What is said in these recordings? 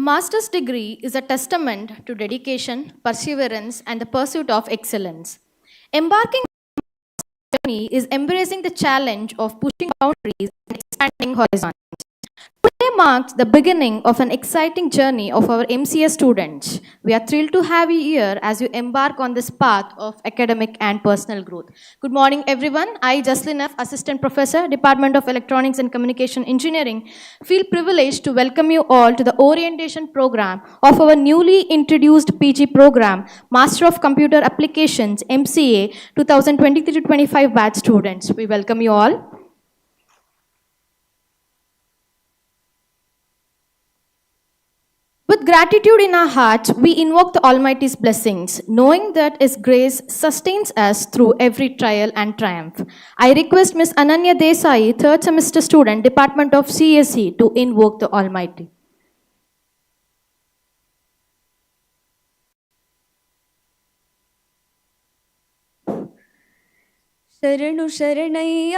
master's degree is a testament to dedication, perseverance, and the pursuit of excellence. Embarking on this journey is embracing the challenge of pushing boundaries and expanding horizons. Today marks the beginning of an exciting journey of our MCA students. We are thrilled to have you here as you embark on this path of academic and personal growth. Good morning, everyone. I, Jaslin F., Assistant Professor, Department of Electronics and Communication Engineering, feel privileged to welcome you all to the orientation program of our newly introduced PG program, Master of Computer Applications, MCA 2023-25 batch students. We welcome you all. With gratitude in our hearts, we invoke the Almighty's blessings, knowing that His grace sustains us through every trial and triumph. I request Ms. Ananya Desai, third semester student, Department of CSE, to invoke the Almighty. ಶರಣು ಶರಣಯ್ಯ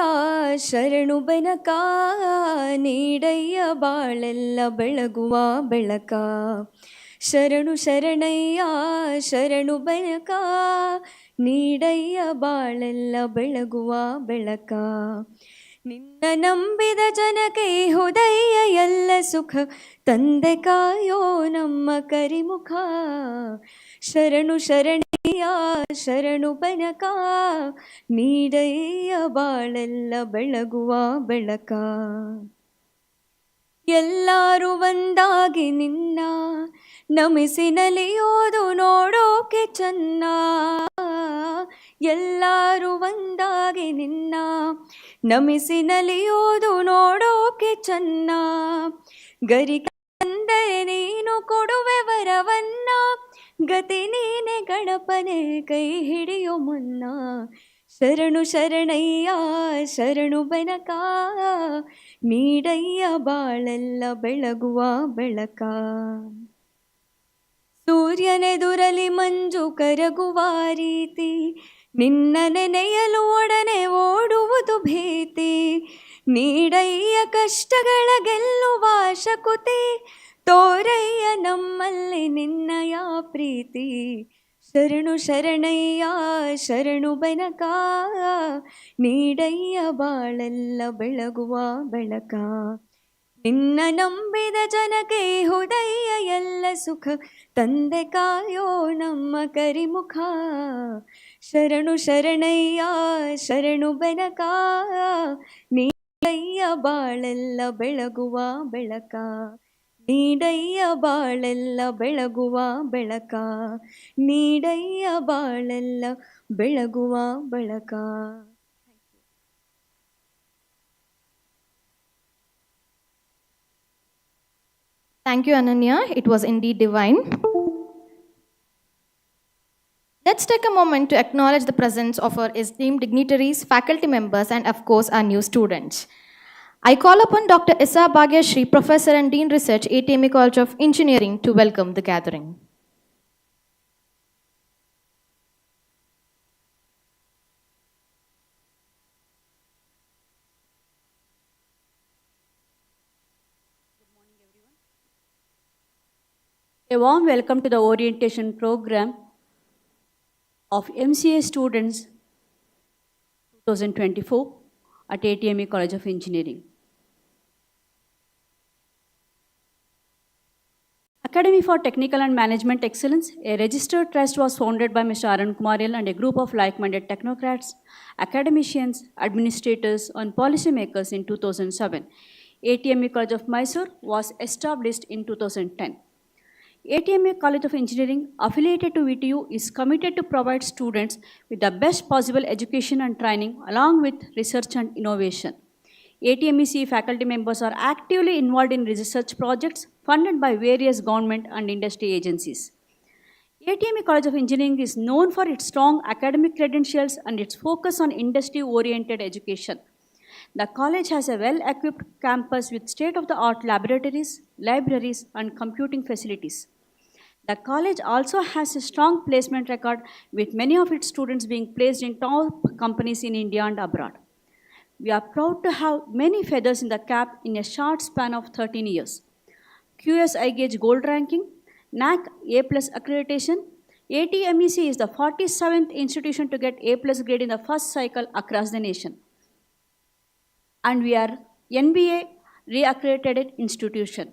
ಶರಣು ಬೆನಕ ನೀಡಯ್ಯ ಬಾಳೆಲ್ಲ ಬೆಳಗುವ ಬೆಳಕ ಶರಣು ಶರಣಯ್ಯ ಶರಣು ಬೆನಕ ನೀಡಯ್ಯ ಬಾಳೆಲ್ಲ ಬೆಳಗುವ ಬೆಳಕ ನಿನ್ನ ನಂಬಿದ ಜನಕ್ಕೆ ಹುದಯ್ಯ ಎಲ್ಲ ಸುಖ ತಂದೆ ಕಾಯೋ ನಮ್ಮ ಕರಿಮುಖ ಶರಣು ಶರಣಯ್ಯ ಶರಣು ಬೆನಕ ನೀಡಯ್ಯ ಬಾಳೆಲ್ಲ ಬೆಳಗುವ ಬೆಳಕ ಎಲ್ಲರೂ ಒಂದಾಗಿ ನಿನ್ನ ನಮಿಸಿ ನಲಿಯೋದು ನೋಡೋಕೆ ಚೆನ್ನ ಎಲ್ಲರೂ ಒಂದಾಗಿ ನಿನ್ನ ನಮಿಸಿ ನಲಿಯೋದು ನೋಡೋಕೆ ಚೆನ್ನ ಗರಿಕೆ ಅಂದರೆ ನೀನು ಕೊಡುವೆ ವರವನ್ನ ಗತಿ ನೀನೆ ಗಣಪನೆ ಕೈ ಹಿಡಿಯೋ ಮುನ್ನ ಶರಣು ಶರಣಯ್ಯ ಶರಣು ಬೆನಕ ನೀಡಯ್ಯ ಬಾಳೆಲ್ಲ ಬೆಳಗುವ ಬೆಳಕ ಸೂರ್ಯನೆದುರಲಿ ಮಂಜು ಕರಗುವ ರೀತಿ ನಿನ್ನ ನೆನೆಯಲು ಒಡನೆ ಓಡುವುದು ಭೀತಿ ನೀಡಯ್ಯ ಕಷ್ಟಗಳ ಗೆಲ್ಲುವ ಶಕುತಿ ತೋರಯ್ಯ ನಮ್ಮಲ್ಲಿ ನಿನ್ನಯ ಪ್ರೀತಿ ಶರಣು ಶರಣಯ್ಯ ಶರಣು ಬೆನಕ ನೀಡಯ್ಯ ಬಾಳೆಲ್ಲ ಬೆಳಗುವ ಬೆಳಕ ನಿನ್ನ ನಂಬಿದ ಜನಕ್ಕೆ ಹುದಯ್ಯ ಎಲ್ಲ ಸುಖ ತಂದೆ ಕಾಯೋ ನಮ್ಮ ಕರಿಮುಖ ಶರಣು ಶರಣಯ್ಯ ಶರಣು ಬೆನಕ ನೀಡಯ್ಯ ಬಾಳೆಲ್ಲ ಬೆಳಗುವ ಬೆಳಕ ನೀಡಯ್ಯ ಬಾಳೆಲ್ಲ ಬೆಳಗುವ ಬೆಳಕ ನೀಡಯ್ಯ ಬಾಳೆಲ್ಲ ಬೆಳಗುವ ಬೆಳಕ. Thank you, Ananya. It was indeed divine. Let's take a moment to acknowledge the presence of our esteemed dignitaries, faculty members, and of course, our new students. I call upon Dr. Issa Bhagyashri, Professor and Dean Research, ATME College of Engineering, to welcome the gathering. A warm welcome to the orientation program of MCA students 2024 at ATME College of Engineering. Academy for Technical and Management Excellence, a registered trust, was founded by Mr. Arun Kumaril and a group of like-minded technocrats, academicians, administrators, and policymakers in 2007. ATME College of Mysore was established in 2010. ATME College of Engineering, affiliated to VTU, is committed to provide students with the best possible education and training along with research and innovation. ATMEC faculty members are actively involved in research projects funded by various government and industry agencies. ATME College of Engineering is known for its strong academic credentials and its focus on industry-oriented education. The college has a well-equipped campus with state-of-the-art laboratories, libraries, and computing facilities. The college also has a strong placement record, with many of its students being placed in top companies in India and abroad. We are proud to have many feathers in the cap in a short span of 13 years. QS Gauge Gold Ranking, NAC A Plus accreditation. ATMEC is the 47th institution to get A Plus grade in the first cycle across the nation. And we are NBA reaccredited institution.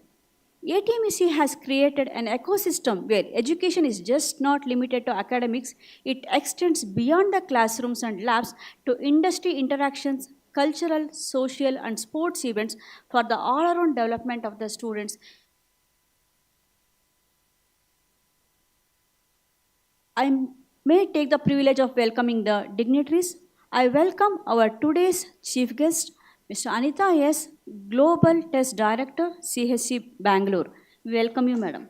ATMEC has created an ecosystem where education is just not limited to academics, it extends beyond the classrooms and labs to industry interactions, cultural, social, and sports events for the all-around development of the students. I may take the privilege of welcoming the dignitaries. I welcome our today's chief guest, Mr. Anita S., Global Test Director, CHC Bangalore. We welcome you, Madam.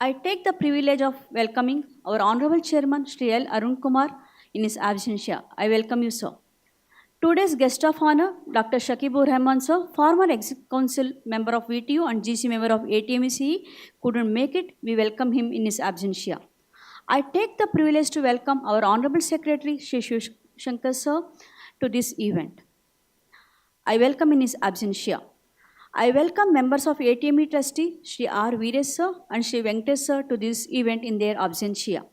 I take the privilege of welcoming our Honorable Chairman, Shri L. Arun Kumar, in his absentia. I welcome you, sir. Today's guest of honor, Dr. Shakibur Rahman, sir, former Executive Council member of VTU and GC member of ATMEC, couldn't make it. We welcome him in his absentia. I take the privilege to welcome our Honorable Secretary, Shri Shiv Shankar, sir, to this event. I welcome in his absentia. I welcome members of ATME trustee, Shri R. Veeresh, sir, and Shri Venkatesh, sir, to this event in their absentia.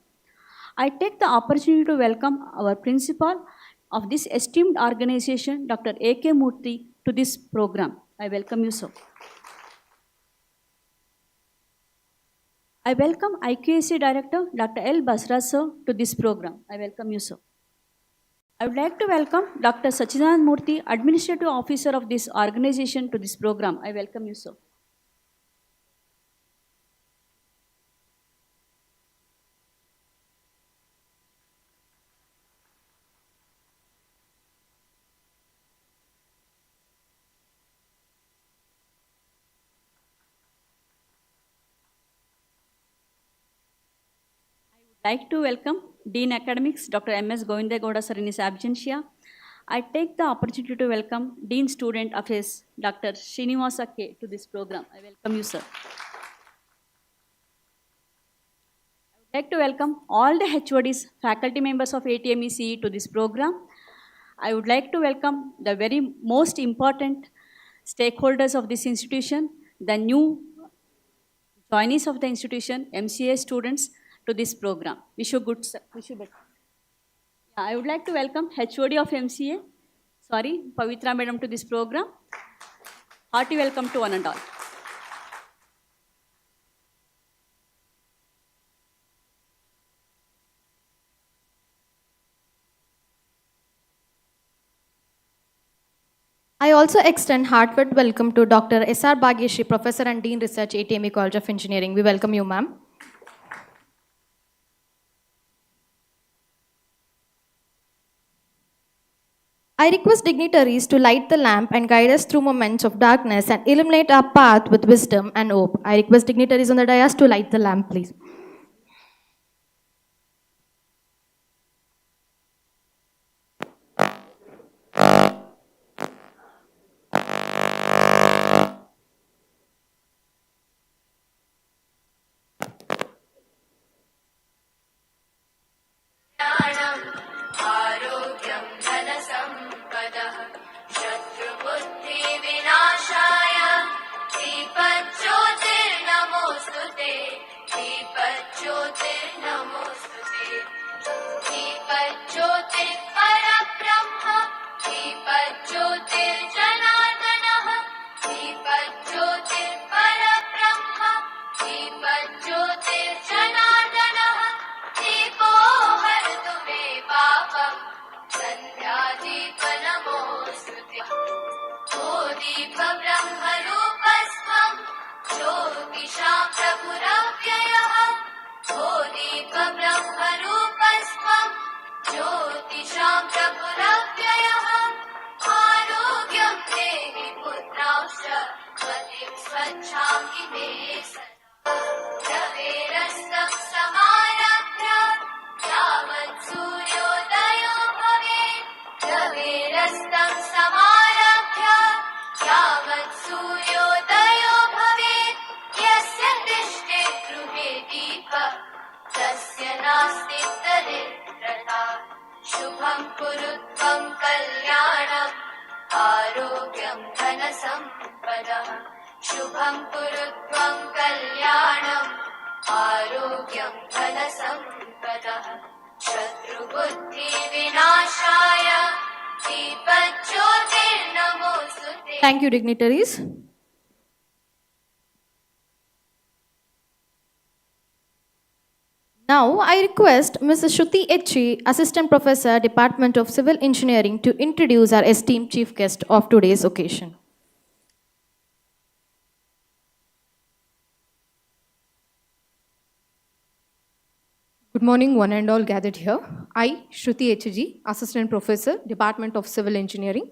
I take the opportunity to welcome our principal of this esteemed organization, Dr. A.K. Murthy, to this program. I welcome you, sir. I welcome IQAC Director, Dr. L. Basra, sir, to this program. I welcome you, sir. I would like to welcome Dr. Sachidanand Murthy, Administrative Officer of this organization, to this program. I welcome you, sir. I would like to welcome Dean Academics, Dr. M.S. Govindagowda, sir, in his absentia. I take the opportunity to welcome Dean Student Affairs, Dr. Srinivasa K., to this program. I welcome you, sir. I would like to welcome all the HODs, faculty members of ATMEC, to this program. I would like to welcome the very most important stakeholders of this institution, the new joinees of the institution, MCA students, to this program. Wish you good, sir. Wish you better. I would like to welcome HOD of MCA, Pavitra Madam, to this program. Hearty welcome to one and all. I also extend heartfelt welcome to Dr. S.R. Bhagyashree, Professor and Dean Research, ATME College of Engineering. We welcome you, ma'am. I request dignitaries to light the lamp and guide us through moments of darkness and illuminate our path with wisdom and hope. I request dignitaries on the dais to light the lamp, please. नास्ति दरिद्रता शुभं कुरु त्वं कल्याणम् आरोग्यं धनसम्पदः शुभं कुरु त्वं कल्याणम् आरोग्यं धनसम्पदः शत्रुबुद्धिविनाशाय दीपज्योतिर्नमोऽस्तुते. Thank you, dignitaries. Now, I request Mrs. Shruti Etchi, Assistant Professor, Department of Civil Engineering, to introduce our esteemed chief guest of today's occasion. Good morning, one and all gathered here. I, Shruti Etchi, Assistant Professor, Department of Civil Engineering.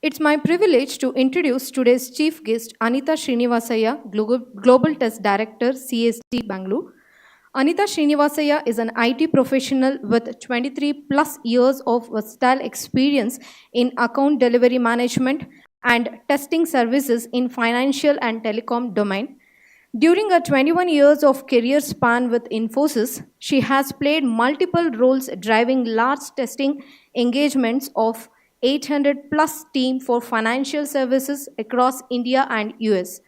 It's my privilege to introduce today's chief guest, Anita Srinivasaya, Global Test Director, CST Bangalore. Anita Srinivasaya is an IT professional with 23 plus years of versatile experience in account delivery management and testing services in financial and telecom domain. During her 21 years of career span with Infosys, she has played multiple roles driving large testing engagements of 800 plus team for financial services across India and US.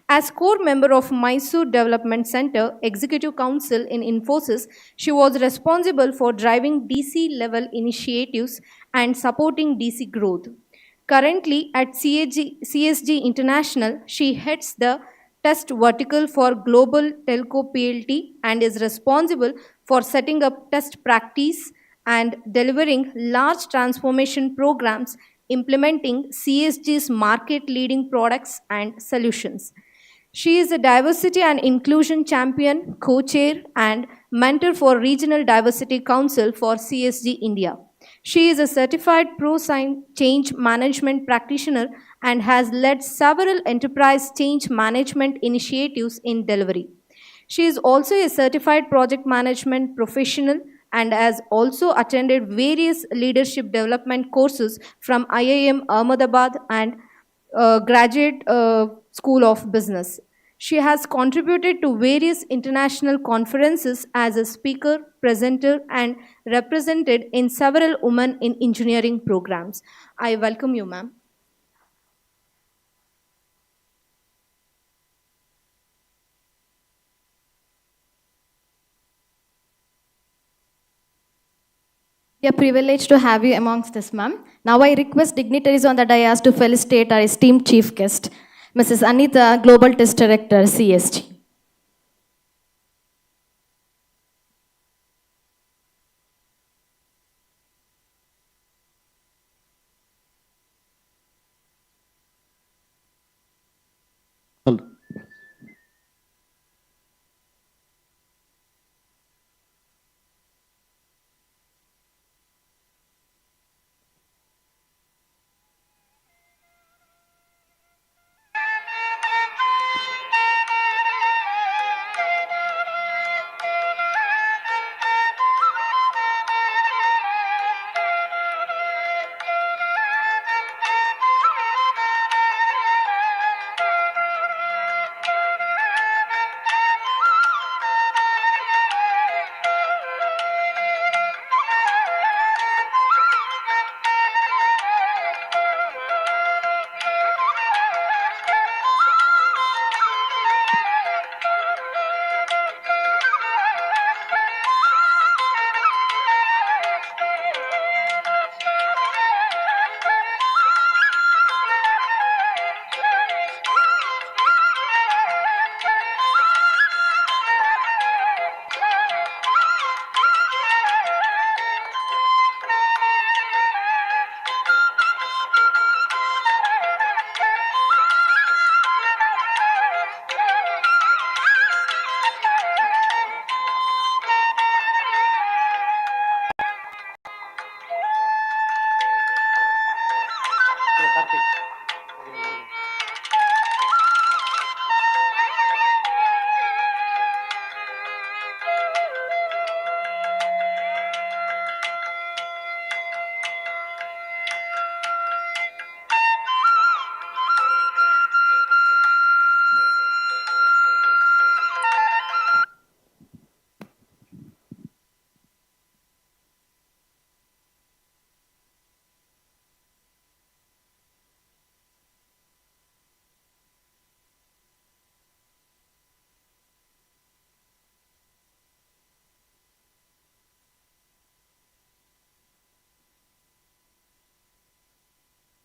As core member of Mysore Development Center Executive Council in Infosys, she was responsible for driving DC level initiatives and supporting DC growth. Currently at CSG International, she heads the test vertical for Global Telco PLT and is responsible for setting up test practice and delivering large transformation programs implementing CSG's market-leading products and solutions. She is a diversity and inclusion champion, co-chair, and mentor for Regional Diversity Council for CSG India. She is a certified change management practitioner and has led several enterprise change management initiatives in delivery. She is also a certified project management professional and has also attended various leadership development courses from IIM Ahmedabad and Graduate School of Business. She has contributed to various international conferences as a speaker, presenter, and represented in several women in engineering programs. I welcome you, ma'am. We are privileged to have you amongst us, ma'am. Now I request dignitaries on the dais to felicitate our esteemed chief guest, Mrs. Anita, Global Test Director, CSG.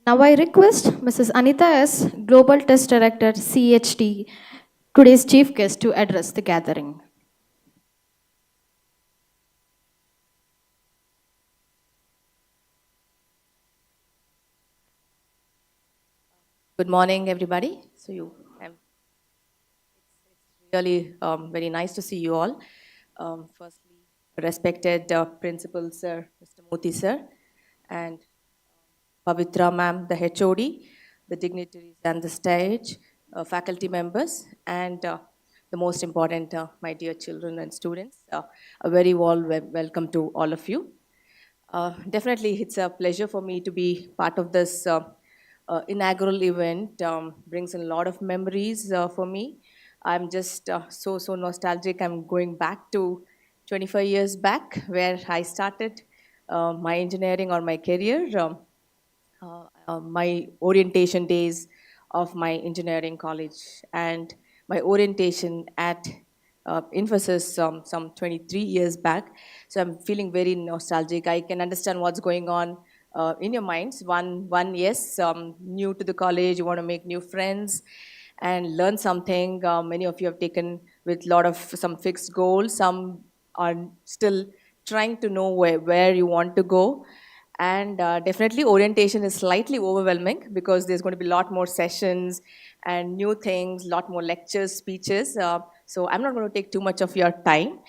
Now I request Mrs. Anita S., Global Test Director, CHT, today's chief guest, to address the gathering. Good morning, everybody. It's really very nice to see you all. Firstly, respected Principal Sir, Mr. Moti Sir, and Pavitra Ma'am, the HOD, the dignitaries and the stage, faculty members, and the most important, my dear children and students. A very warm welcome to all of you. Definitely, it's a pleasure for me to be part of this inaugural event. Brings a lot of memories for me. I'm just so nostalgic. I'm going back to 25 years back where I started my engineering or my career. My orientation days of my engineering college and my orientation at Infosys some 23 years back. So I'm feeling very nostalgic. I can understand what's going on in your minds. Yes, new to the college, you want to make new friends and learn something. Many of you have taken with a lot of some fixed goals. Some are still trying to know where you want to go. And definitely orientation is slightly overwhelming because there's going to be a lot more sessions and new things, a lot more lectures, speeches. So I'm not going to take too much of your time.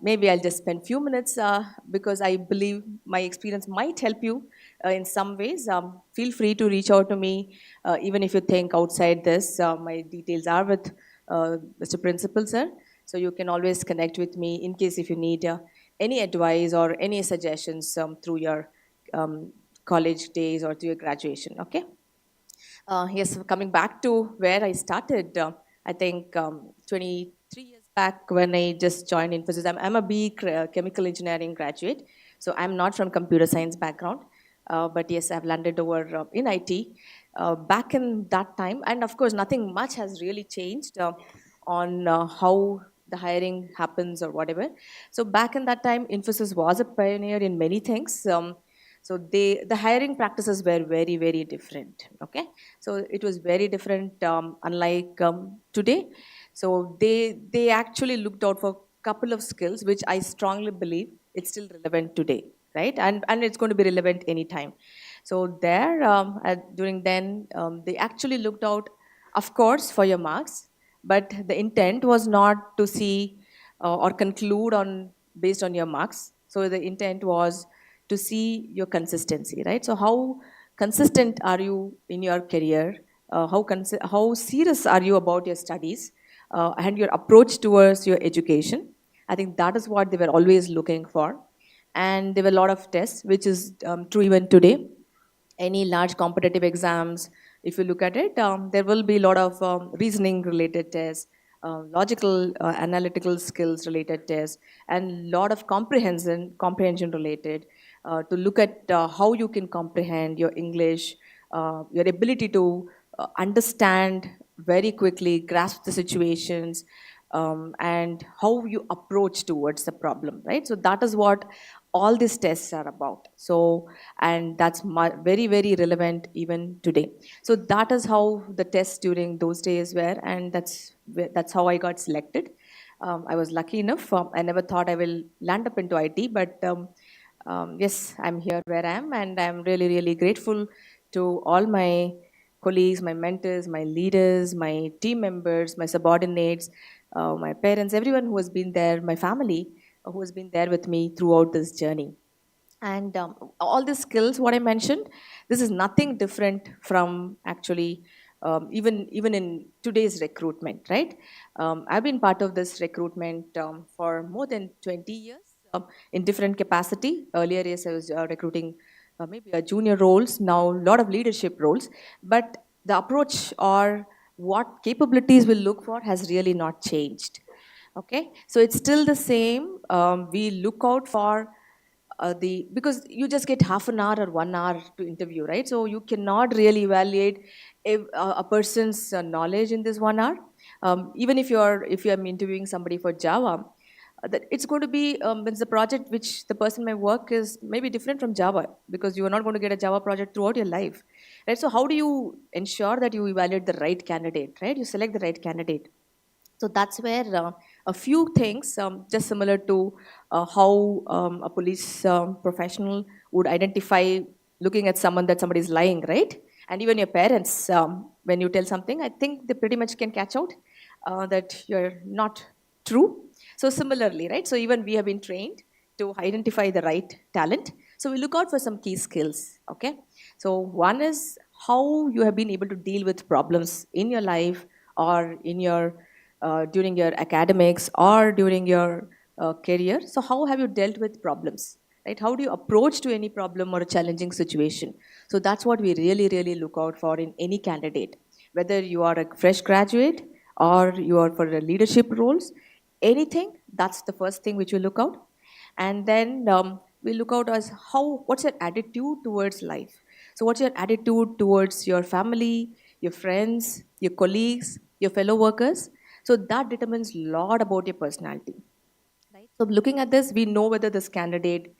Maybe I'll just spend few minutes because I believe my experience might help you in some ways. Feel free to reach out to me even if you think outside this. My details are with Mr. Principal, sir. So you can always connect with me in case if you need any advice or any suggestions through your college days or to your graduation, okay? Yes, coming back to where I started, I think 23 years back when I just joined Infosys, I'm a chemical engineering graduate, so I'm not from computer science background, but yes, I've landed over in IT. Back in that time, and of course, nothing much has really changed on how the hiring happens or whatever. So back in that time, Infosys was a pioneer in many things. So the hiring practices were very different. Okay, so it was very different, unlike today. So they actually looked out for a couple of skills, which I strongly believe it's still relevant today, right? And it's going to be relevant anytime. So there, during then, they actually looked out, of course, for your marks, but the intent was not to see or conclude on based on your marks. So the intent was to see your consistency, right? So how consistent are you in your career? How serious are you about your studies and your approach towards your education? I think that is what they were always looking for. And there were a lot of tests, which is true even today. Any large competitive exams, if you look at it, there will be a lot of reasoning related tests, logical analytical skills related tests, and a lot of comprehension related to look at how you can comprehend your English, your ability to understand very quickly, grasp the situations, and how you approach towards the problem, right? So that is what all these tests are about. So, and that's very relevant even today. So that is how the tests during those days were, and that's how I got selected. I was lucky enough. I never thought I will land up into IT, but yes, I'm here where I am, and I'm really grateful to all my colleagues, my mentors, my leaders, my team members, my subordinates, my parents, everyone who has been there, my family who has been there with me throughout this journey. And all the skills, what I mentioned, this is nothing different from actually even in today's recruitment, right? I've been part of this recruitment for more than 20 years in different capacity. Earlier, yes, I was recruiting maybe junior roles, now a lot of leadership roles. But the approach or what capabilities we'll look for has really not changed. Okay, so it's still the same. We look out for because you just get half an hour or 1 hour to interview, right? So you cannot really evaluate a person's knowledge in this 1 hour. Even if you're interviewing somebody for Java, that it's going to be it's the project which the person may work is maybe different from Java, because you are not going to get a Java project throughout your life, right? So how do you ensure that you evaluate the right candidate, right? You select the right candidate. So that's where a few things, just similar to how a police professional would identify looking at someone that somebody is lying, right? And even your parents, when you tell something, I think they pretty much can catch out that you're not true. So similarly, right? So even we have been trained to identify the right talent. So we look out for some key skills, okay? So one is how you have been able to deal with problems in your life or in your during your academics or during your career. So how have you dealt with problems, right? How do you approach to any problem or a challenging situation? So that's what we really, really look out for in any candidate, whether you are a fresh graduate or you are for leadership roles, anything, that's the first thing which we look out. And then we look out as what's your attitude towards life. So what's your attitude towards your family, your friends, your colleagues, your fellow workers? So that determines a lot about your personality. Right? So looking at this, we know whether this candidate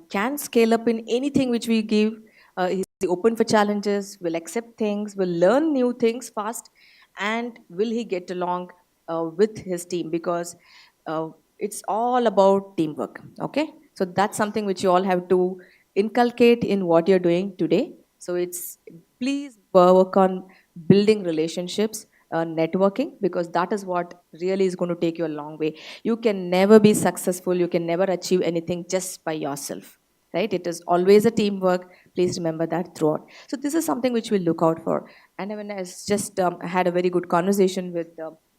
can scale up in anything which we give. Is he open for challenges, will accept things, will learn new things fast, and will he get along with his team? Because it's all about teamwork. Okay, so that's something which you all have to inculcate in what you're doing today. So it's please work on building relationships, networking, because that is what really is going to take you a long way. You can never be successful, you can never achieve anything just by yourself, right? It is always a teamwork. Please remember that throughout. So this is something which we look out for. And when I just had a very good conversation with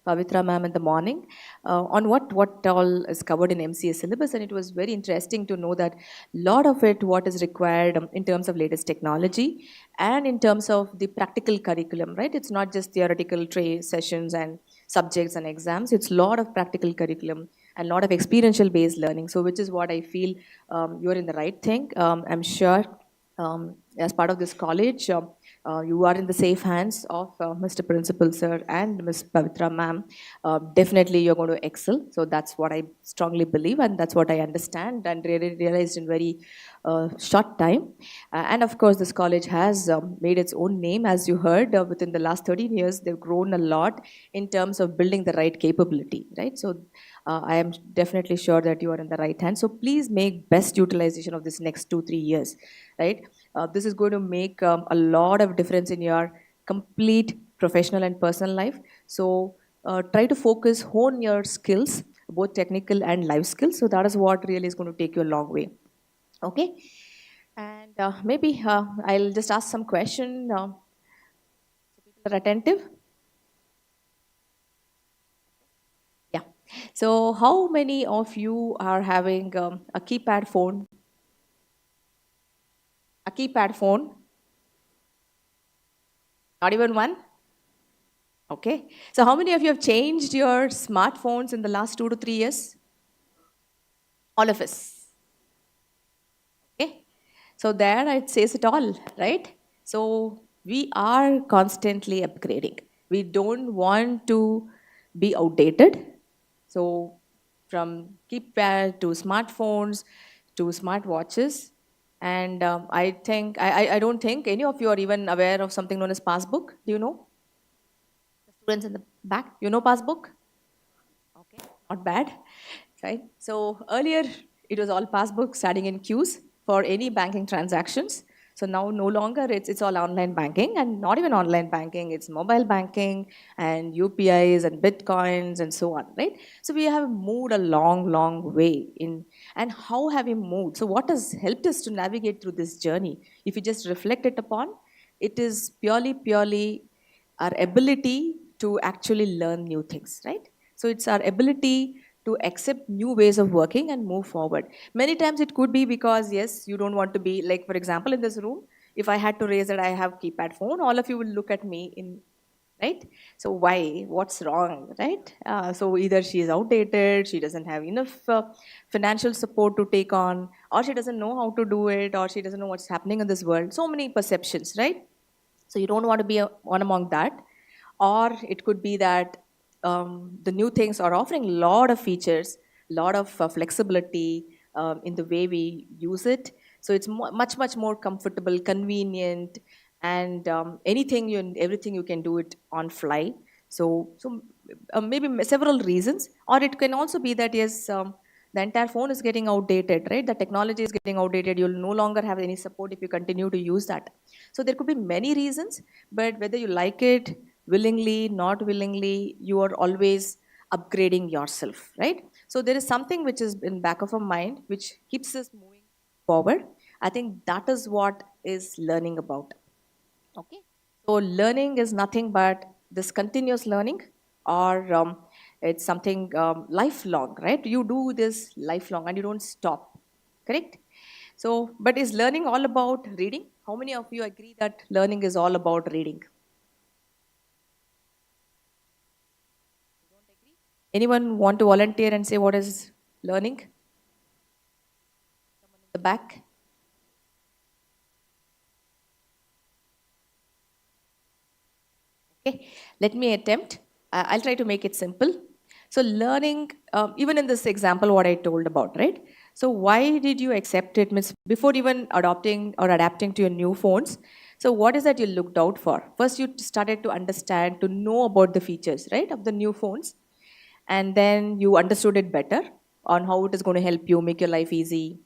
Pavitra ma'am in the morning on what all is covered in MCA syllabus, and it was very interesting to know that lot of it, what is required in terms of latest technology and in terms of the practical curriculum, right? It's not just theoretical sessions and subjects and exams. It's a lot of practical curriculum and a lot of experiential based learning. So which is what I feel you're in the right thing. I'm sure as part of this college, you are in the safe hands of Mr. Principal Sir and Ms. Pavitra ma'am. Definitely you're going to excel. So that's what I strongly believe, and that's what I understand and really realized in very short time. And of course, this college has made its own name, as you heard. Within the last 13 years, they've grown a lot in terms of building the right capability, right? So I am definitely sure that you are in the right hand. So please make best utilization of this next 2-3 years, right? This is going to make a lot of difference in your complete professional and personal life. So try to focus, hone your skills, both technical and life skills. So that is what really is going to take you a long way. Okay, and maybe I'll just ask some question. So people are attentive. Yeah. So how many of you are having a keypad phone? A keypad phone? Not even one? Okay. So how many of you have changed your smartphones in the last 2 to 3 years? All of us. Okay. So there it says it all, right? So we are constantly upgrading. We don't want to be outdated. So from keypad to smartphones to smartwatches. And I don't think any of you are even aware of something known as passbook. Do you know? The students in the back, you know passbook? Okay, not bad, right? So earlier it was all passbook standing in queues for any banking transactions. So now no longer it's all online banking, and not even online banking, it's mobile banking and UPIs and Bitcoins and so on, right? So we have moved a long, long way in. And how have we moved? So what has helped us to navigate through this journey? If you just reflect it upon, it is purely our ability to actually learn new things, right? So it's our ability to accept new ways of working and move forward. Many times it could be because, yes, you don't want to be, like, for example, in this room, if I had to raise that I have keypad phone, all of you will look at me in, right? So why? What's wrong, right? So either she is outdated, she doesn't have enough financial support to take on, or she doesn't know how to do it, or she doesn't know what's happening in this world. So many perceptions, right? So you don't want to be one among that. Or it could be that the new things are offering a lot of features, lot of flexibility in the way we use it. So it's much more comfortable, convenient, and everything you can do it on fly. So maybe several reasons, or it can also be that yes, the entire phone is getting outdated, right? The technology is getting outdated. You'll no longer have any support if you continue to use that. So there could be many reasons, but whether you like it willingly, not willingly, you are always upgrading yourself, right? So there is something which is in back of our mind which keeps us moving forward. I think that is what is learning about. Okay. So learning is nothing but this continuous learning, or it's something lifelong, right? You do this lifelong and you don't stop, correct? So, but is learning all about reading? How many of you agree that learning is all about reading? Anyone want to volunteer and say what is learning? Someone in the back? Okay, let me attempt. I'll try to make it simple. So, learning, even in this example, what I told about, right? So, why did you accept it? Means before even adopting or adapting to your new phones. So, what is that you looked out for? First, you started to understand, to know about the features, right, of the new phones, and then you understood it better on how it is going to help you make your life easy,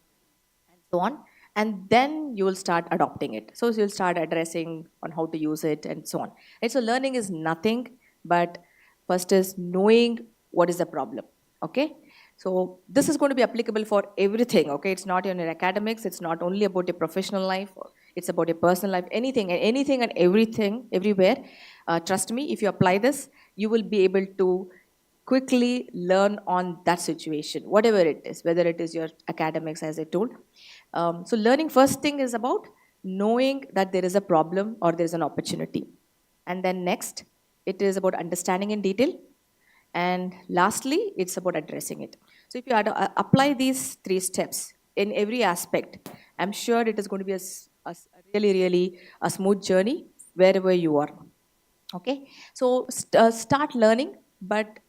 and so on. And then you will start adopting it. So you'll start addressing on how to use it and so on. And so learning is nothing but first is knowing what is the problem. Okay. So this is going to be applicable for everything. Okay. It's not in your academics. It's not only about your professional life. It's about your personal life. Anything and everything, everywhere. Trust me, if you apply this, you will be able to quickly learn on that situation, whatever it is, whether it is your academics, as I told. So, learning first thing is about knowing that there is a problem or there is an opportunity. And then next, it is about understanding in detail. And lastly, it's about addressing it. So, if you apply these three steps in every aspect, I'm sure it is going to be really a smooth journey wherever you are. Okay, so start learning, but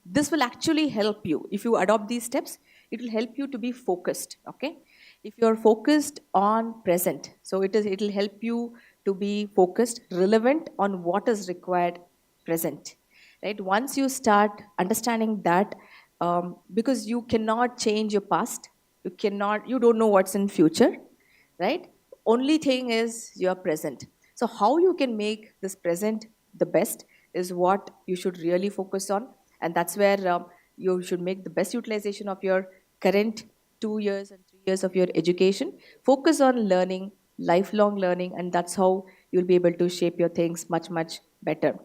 this will actually help you if you adopt these steps. It will help you to be focused. Okay, if you're focused on present, so it'll help you to be focused, relevant on what is required present, right? Once you start understanding that, because you cannot change your past, you don't know what's in future, right? Only thing is your present. So how you can make this present the best is what you should really focus on, and that's where you should make the best utilization of your current 2 years and 3 years of your education. Focus on learning, lifelong learning, and that's how you'll be able to shape your things much better,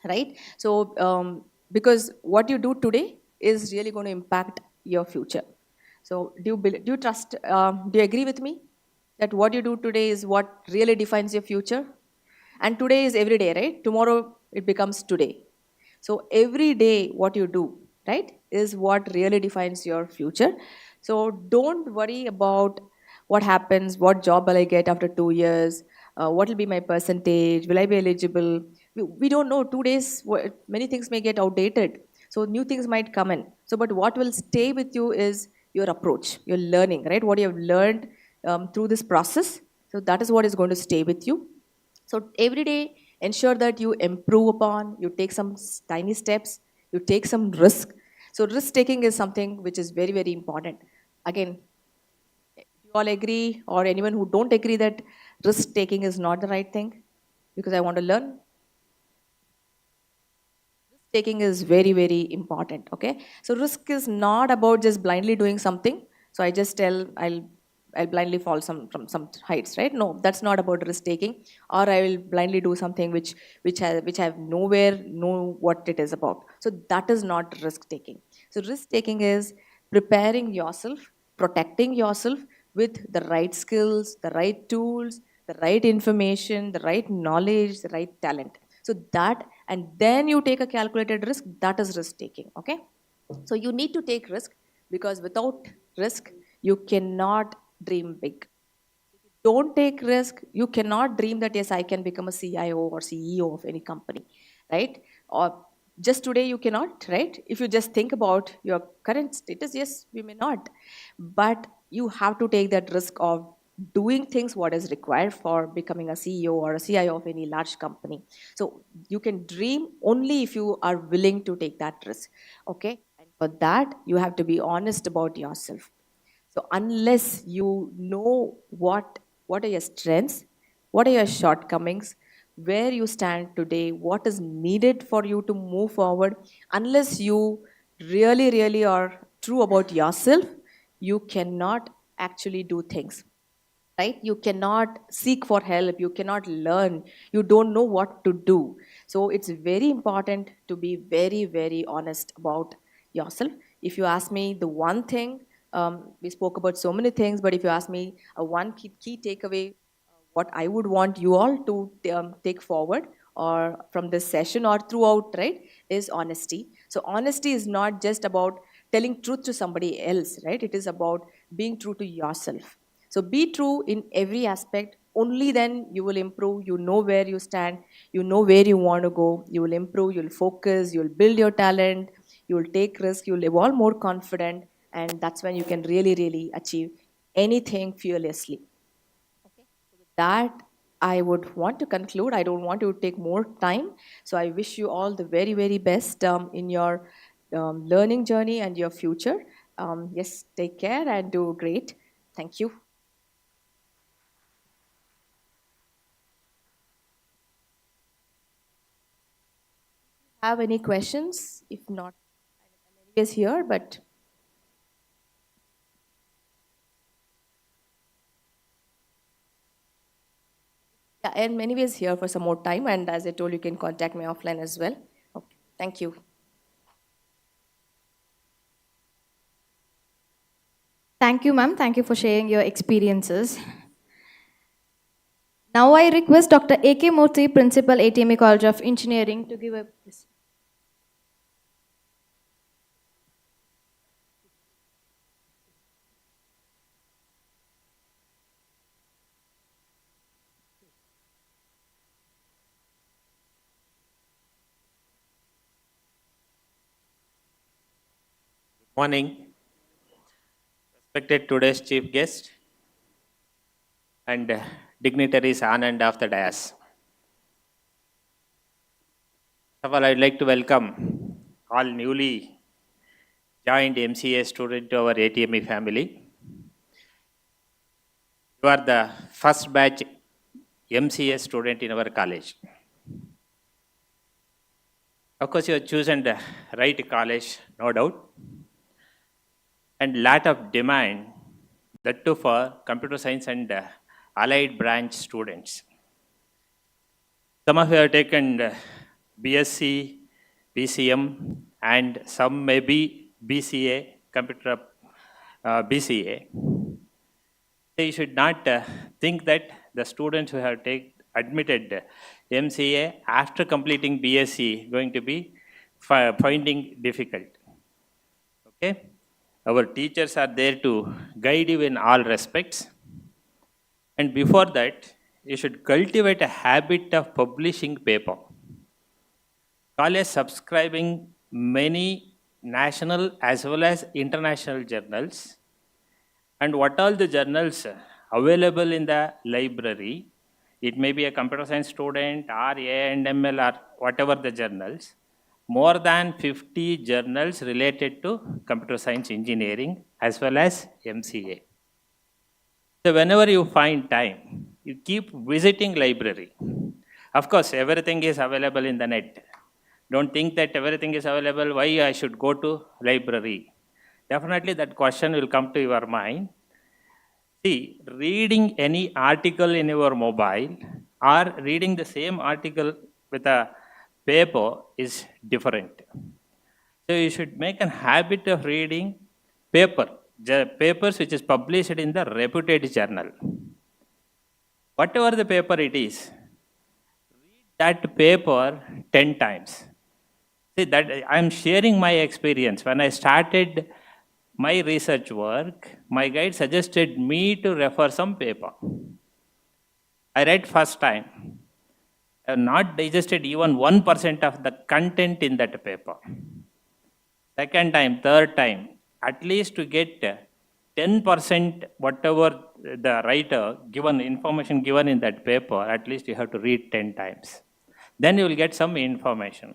right? So because what you do today is really going to impact your future. So do you trust, do you agree with me that what you do today is what really defines your future? And today is every day, right? Tomorrow it becomes today. So every day what you do, right, is what really defines your future. So don't worry about what happens, what job will I get after 2 years, what will be my percentage, will I be eligible? We don't know. 2 days, many things may get outdated. So new things might come in. So, but what will stay with you is your approach, your learning, right? What you have learned through this process. So that is what is going to stay with you. So every day, ensure that you improve upon, you take some tiny steps, you take some risk. So risk taking is something which is very important. Again, you all agree, or anyone who don't agree that risk taking is not the right thing? Because I want to learn. Risk taking is very important. Okay. So risk is not about just blindly doing something. So I just tell I'll blindly fall from some heights, right? No, that's not about risk taking. Or I will blindly do something which I have nowhere know what it is about. So that is not risk taking. So risk taking is preparing yourself, protecting yourself with the right skills, the right tools, the right information, the right knowledge, the right talent. So that, and then you take a calculated risk, that is risk taking. Okay. So you need to take risk, because without risk, you cannot dream big. If you don't take risk, you cannot dream that yes, I can become a CIO or CEO of any company, right? Or just today you cannot, right? If you just think about your current status, yes, we may not. But you have to take that risk of doing things what is required for becoming a CEO or a CIO of any large company. So you can dream only if you are willing to take that risk, okay? And for that, you have to be honest about yourself. So unless you know what are your strengths, what are your shortcomings, where you stand today, what is needed for you to move forward, unless you really are true about yourself, you cannot actually do things, right? You cannot seek for help, you cannot learn, you don't know what to do. So it's very important to be very honest about yourself. If you ask me the one thing, we spoke about so many things, but if you ask me one key takeaway, what I would want you all to take forward or from this session or throughout, right, is honesty. So honesty is not just about telling truth to somebody else, right? It is about being true to yourself. So be true in every aspect. Only then you will improve. You know where you stand. You know where you want to go. You will improve. You'll focus. You'll build your talent. You'll take risk. You'll evolve more confident. And that's when you can really achieve anything fearlessly. That I would want to conclude. I don't want to take more time. So I wish you all the very best in your learning journey and your future. Yes, take care and do great. Thank you. Have any questions? If not, I'm anyways here, but yeah, I'm anyways here for some more time. And as I told you, can contact me offline as well. Okay, thank you. Thank you, ma'am. Thank you for sharing your experiences. Now I request Dr. A.K. Murthy, Principal, ATME College of Engineering, to give a Morning, respected today's chief guest and dignitaries on and off the dais. First of all, I'd like to welcome all newly joined MCA students to our ATME family. You are the first batch MCA student in our college. Of course, you have chosen the right college, no doubt. And lot of demand, that too for computer science and allied branch students. Some of you have taken BSc, PCM, and some may be BCA, computer BCA. You should not think that the students who have admitted MCA after completing BSc going to be finding difficult. Okay? Our teachers are there to guide you in all respects. And before that, you should cultivate a habit of publishing paper. College subscribing many national as well as international journals. And what all the journals available in the library, it may be a computer science student or A&ML or whatever the journals, more than 50 journals related to computer science engineering as well as MCA. So whenever you find time, you keep visiting library. Of course, everything is available in the net. Don't think that everything is available, why I should go to library? Definitely that question will come to your mind. See, reading any article in your mobile or reading the same article with a paper is different. So you should make a habit of reading papers which is published in the reputed journal. Whatever the paper it is, read that paper 10 times. See, that I'm sharing my experience. When I started my research work, my guide suggested me to refer some paper. I read first time. have not digested even 1% of the content in that paper. Second time, third time, at least to get 10% whatever the writer given, information given in that paper, at least you have to read 10 times. Then you will get some information.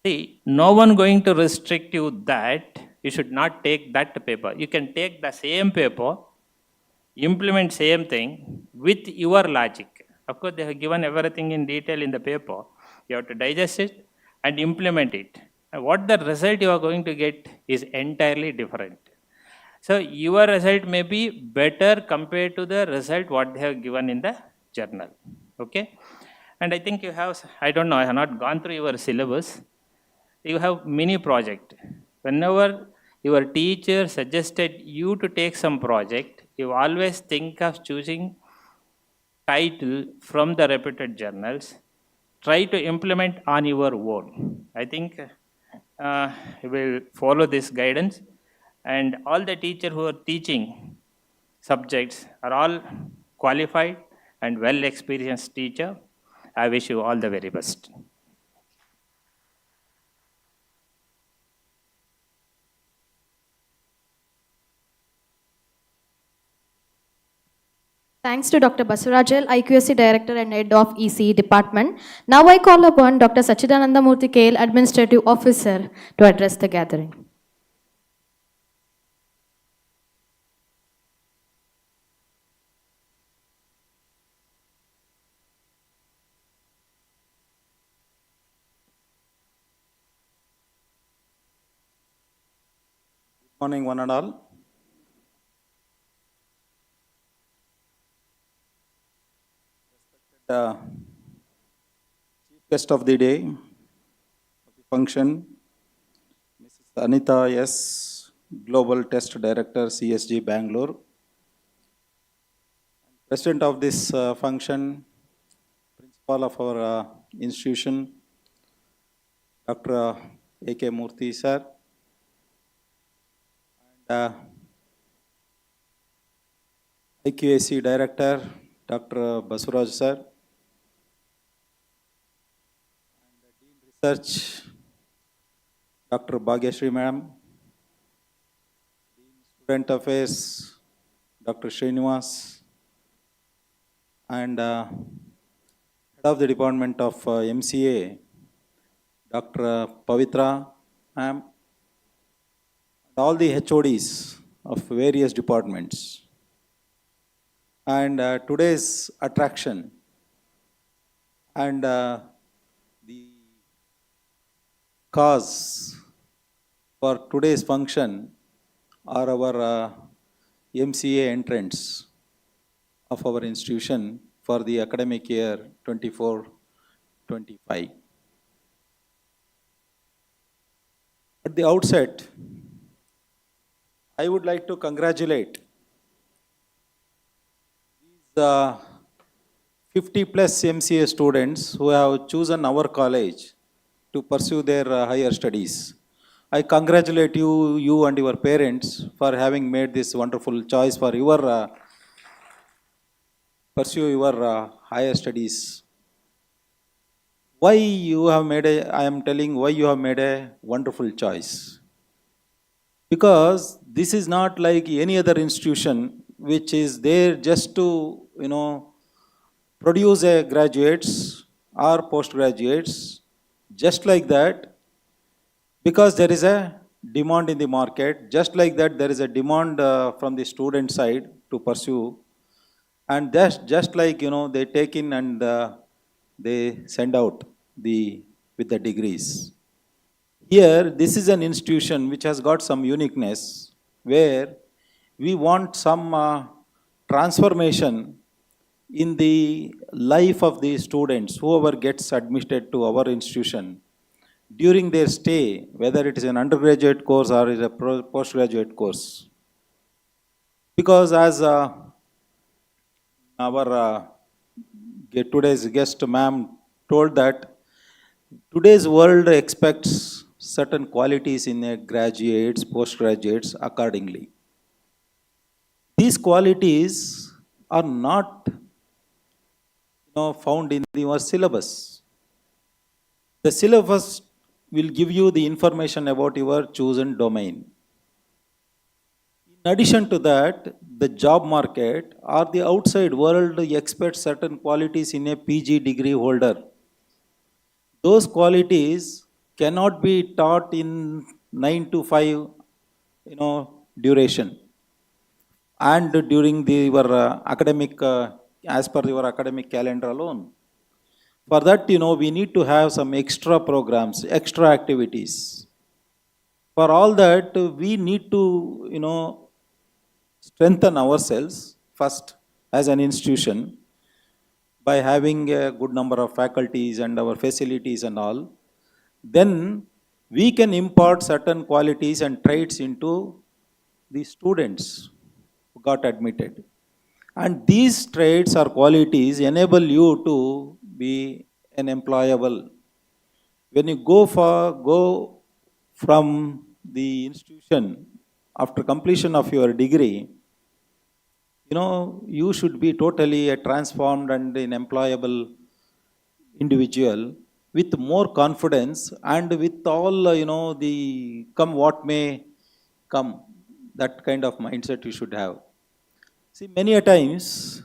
See, no one going to restrict you that you should not take that paper. You can take the same paper, implement same thing with your logic. Of course, they have given everything in detail in the paper. You have to digest it and implement it. And what the result you are going to get is entirely different. So your result may be better compared to the result what they have given in the journal. Okay? And I think you have, I don't know, I have not gone through your syllabus. You have mini project. Whenever your teacher suggested you to take some project, you always think of choosing title from the reputed journals. Try to implement on your own. I think you will follow this guidance, and all the teachers who are teaching subjects are all qualified and well experienced teacher. I wish you all the very best. Thanks to Dr. Basurajal, IQSC Director and Head of EC Department. Now I call upon Dr. Sachidananda Murthy KL, Administrative Officer, to address the gathering. Good morning, one and all. Chief guest of the day, of the function, Mrs. Anita S., Global Test Director, CSG Bangalore. President of this function, Principal of our institution, Dr. A.K. Murthy, sir. And IQAC Director, Dr. Basuraj, sir. And Dean Research, Dr. Bhagyashree, ma'am. Dean Student Affairs, Dr. Srinivas. And Head of the Department of MCA, Dr. Pavitra, ma'am. And all the HODs of various departments. And today's attraction and the cause for today's function are our MCA entrants of our institution for the academic year 24-25. At the outset, I would like to congratulate 50 plus MCA students who have chosen our college to pursue their higher studies. I congratulate you and your parents for having made this wonderful choice for your pursue your higher studies. Why you have made I am telling why you have made a wonderful choice. Because this is not like any other institution which is there just to, produce a graduates or postgraduates, just like that, because there is a demand in the market, just like that there is a demand from the student side to pursue, and that's just like, they take in and they send out with the degrees. Here, this is an institution which has got some uniqueness, where we want some transformation in the life of the students, whoever gets admitted to our institution during their stay, whether it is an undergraduate course or is a postgraduate course. Because as our today's guest ma'am told that today's world expects certain qualities in a graduates, postgraduates accordingly. These qualities are not found in your syllabus. The syllabus will give you the information about your chosen domain. In addition to that, the job market or the outside world expects certain qualities in a PG degree holder. Those qualities cannot be taught in 9 to 5, duration and during your academic, as per your academic calendar alone. For that, we need to have some extra programs, extra activities. For all that, we need to, strengthen ourselves first as an institution by having a good number of faculties and our facilities and all. Then we can impart certain qualities and traits into the students who got admitted. And these traits or qualities enable you to be an employable. When you go from the institution after completion of your degree, you should be totally a transformed and an employable individual with more confidence and with all, the come what may come, that kind of mindset you should have. See, many a times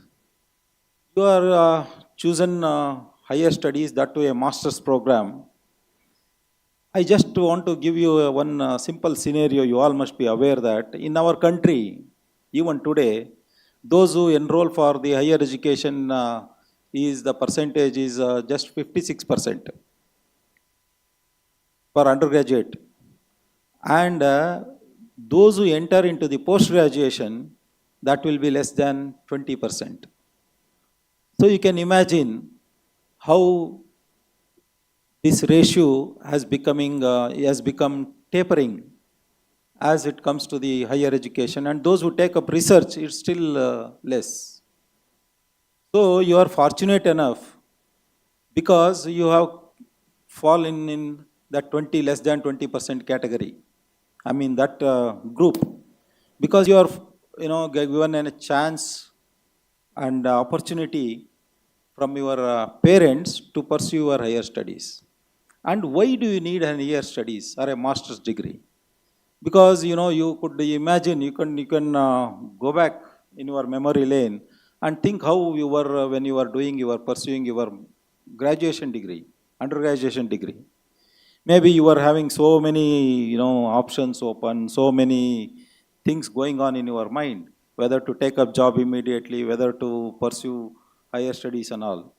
you are chosen higher studies, that to a master's program. I just want to give you one simple scenario. You all must be aware that in our country, even today, those who enroll for the higher education the percentage is just 56% for undergraduate. And those who enter into the post-graduation, that will be less than 20%. So you can imagine how this ratio has become tapering as it comes to the higher education, and those who take up research, it's still less. So you are fortunate enough because you have fallen in that less than 20% category. I mean that group, because you are given a chance and opportunity from your parents to pursue your higher studies. And why do you need a higher studies or a master's degree? Because you could imagine, you can go back in your memory lane and think how you were when you were pursuing your graduation degree, undergraduation degree. Maybe you were having so many options open, so many things going on in your mind, whether to take up job immediately, whether to pursue higher studies and all.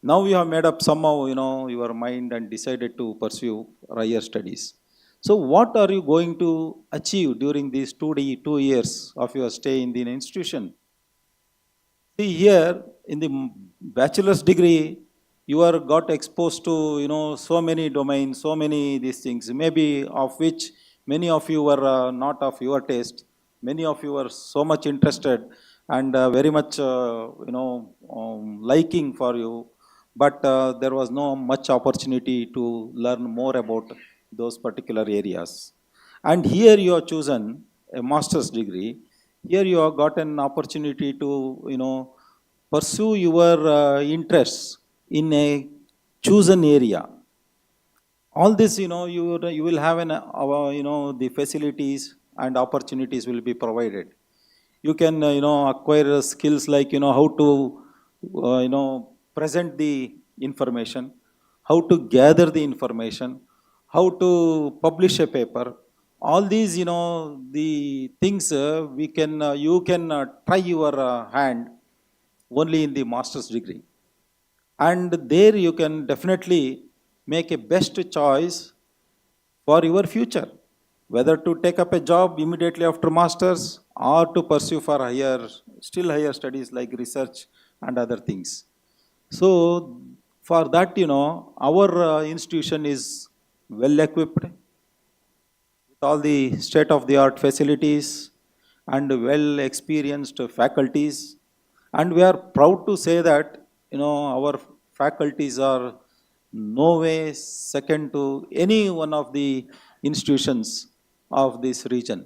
Now you have made up somehow your mind and decided to pursue higher studies. So what are you going to achieve during these 2 years of your stay in the institution? See, here in the bachelor's degree, you are got exposed to so many domains, so many these things, maybe of which many of you were not of your taste. Many of you were so much interested and very much liking for you, but there was no much opportunity to learn more about those particular areas. And here you have chosen a master's degree. Here you have got an opportunity to pursue your interests in a chosen area. All this, you will have the facilities and opportunities will be provided. You can, acquire skills like, how to, present the information, how to gather the information, how to publish a paper. All these, the things you can try your hand only in the master's degree. And there you can definitely make a best choice for your future, whether to take up a job immediately after master's or to pursue for higher studies like research and other things. So for that, our institution is well equipped with all the state-of-the-art facilities and well experienced faculties. And we are proud to say that, our faculties are no way second to any one of the institutions of this region.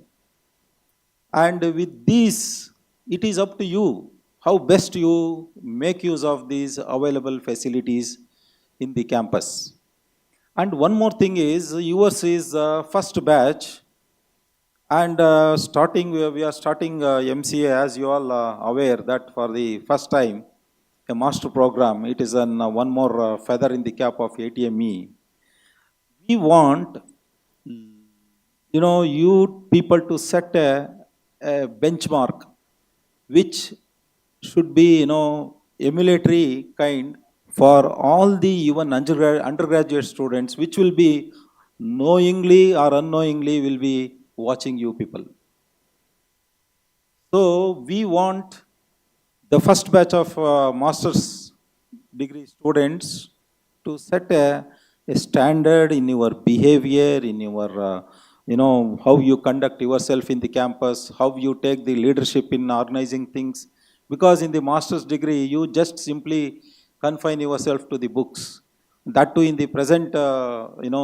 And with this, it is up to you how best you make use of these available facilities in the campus. And one more thing is, yours is first batch, and we are starting MCA, as you all aware that for the first time, a master program. It is one more feather in the cap of ATME. We want, you people to set a benchmark which should be, emulatory kind for all the even undergraduate students, which will be knowingly or unknowingly will be watching you people. So we want the first batch of master's degree students to set a standard in your behavior, in your, how you conduct yourself in the campus, how you take the leadership in organizing things. Because in the master's degree, you just simply confine yourself to the books. That too, in the present,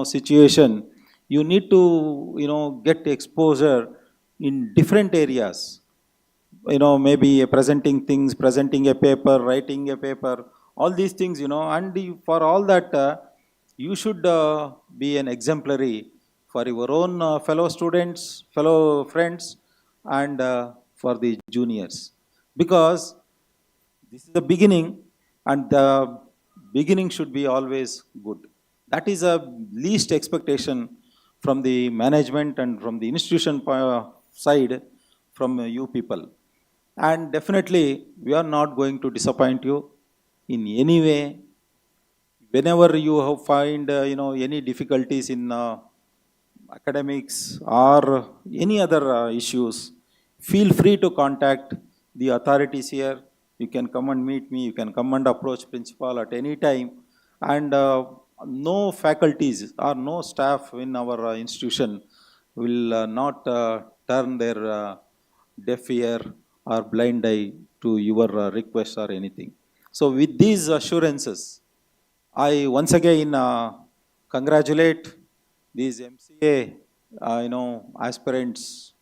situation, you need to, get exposure in different areas. Maybe presenting things, presenting a paper, writing a paper, all these things, and for all that, you should be an exemplary for your own fellow students, fellow friends, and for the juniors. Because this is the beginning, and the beginning should be always good. That is a least expectation from the management and from the institution side, from you people. And definitely, we are not going to disappoint you in any way. Whenever you find, any difficulties in academics or any other issues, feel free to contact the authorities here. You can come and meet me. You can come and approach principal at any time. And no faculties or no staff in our institution will not turn their deaf ear or blind eye to your request or anything. So with these assurances, I once again congratulate these MCA, aspirants,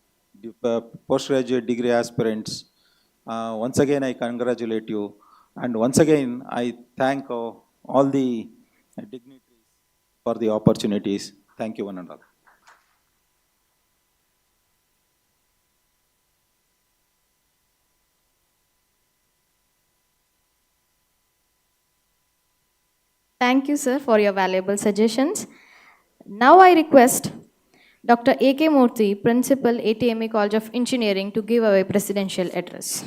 postgraduate degree aspirants. Once again, I congratulate you. And once again, I thank all the dignitaries for the opportunities. Thank you, one and all. Thank you, sir, for your valuable suggestions. Now I request Dr. A.K. Murthy, Principal, ATME College of Engineering, to give away presidential address.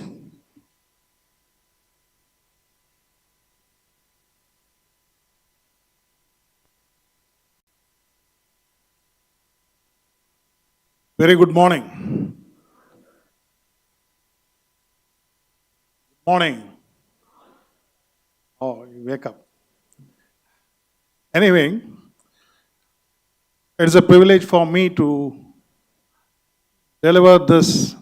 Very good morning. Good morning. Oh, you wake up. Anyway, it's a privilege for me to deliver this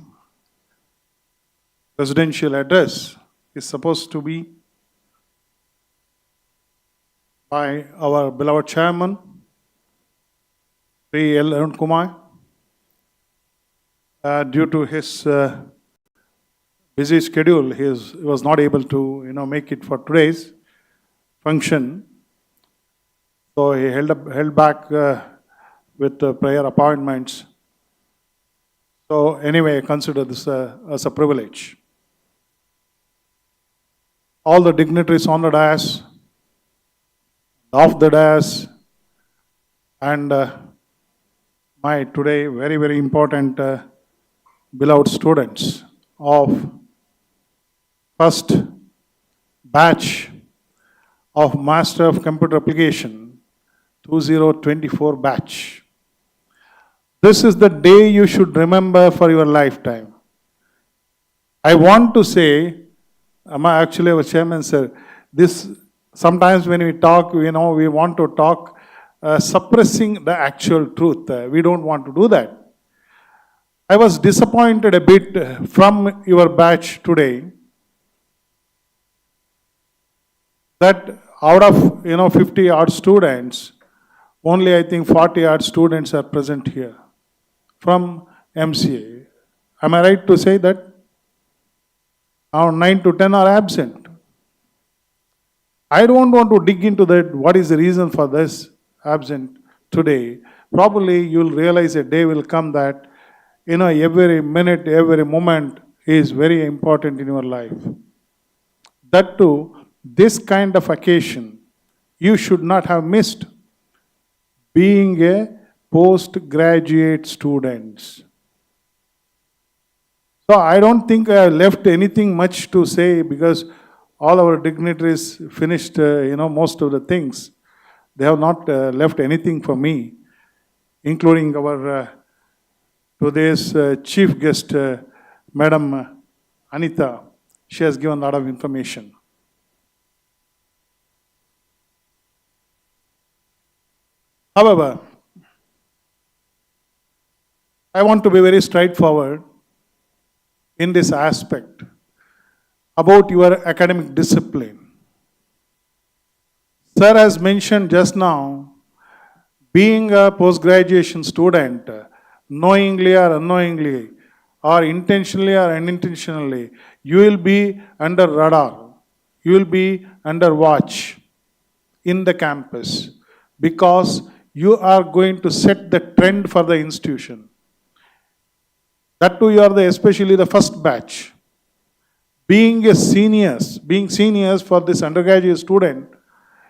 presidential address. It's supposed to be by our beloved chairman, Sri L. Arun Kumar. Due to his busy schedule, he was not able to, make it for today's function. So he held back with prayer appointments. So anyway, I consider this as a privilege. All the dignitaries on the dais, off the dais, and my today very, very important beloved students of first batch of Master of Computer Application 2024 batch. This is the day you should remember for your lifetime. I want to say, actually our chairman said, this sometimes when we talk, we want to talk suppressing the actual truth. We don't want to do that. I was disappointed a bit from your batch today that out of 50 odd students, only I think 40 odd students are present here from MCA. Am I right to say that? around 9 to 10 are absent. I don't want to dig into that, what is the reason for this absent today. Probably you'll realize a day will come that, every minute, every moment is very important in your life. That too, this kind of occasion, you should not have missed being a postgraduate student. So I don't think I left anything much to say because all our dignitaries finished, most of the things. They have not left anything for me, including our today's chief guest, Madam Anita. She has given a lot of information. However, I want to be very straightforward in this aspect about your academic discipline. Sir has mentioned just now, being a post-graduation student, knowingly or unknowingly, or intentionally or unintentionally, you will be under radar, you will be under watch in the campus because you are going to set the trend for the institution. That too, you are especially the first batch. Being seniors for this undergraduate student,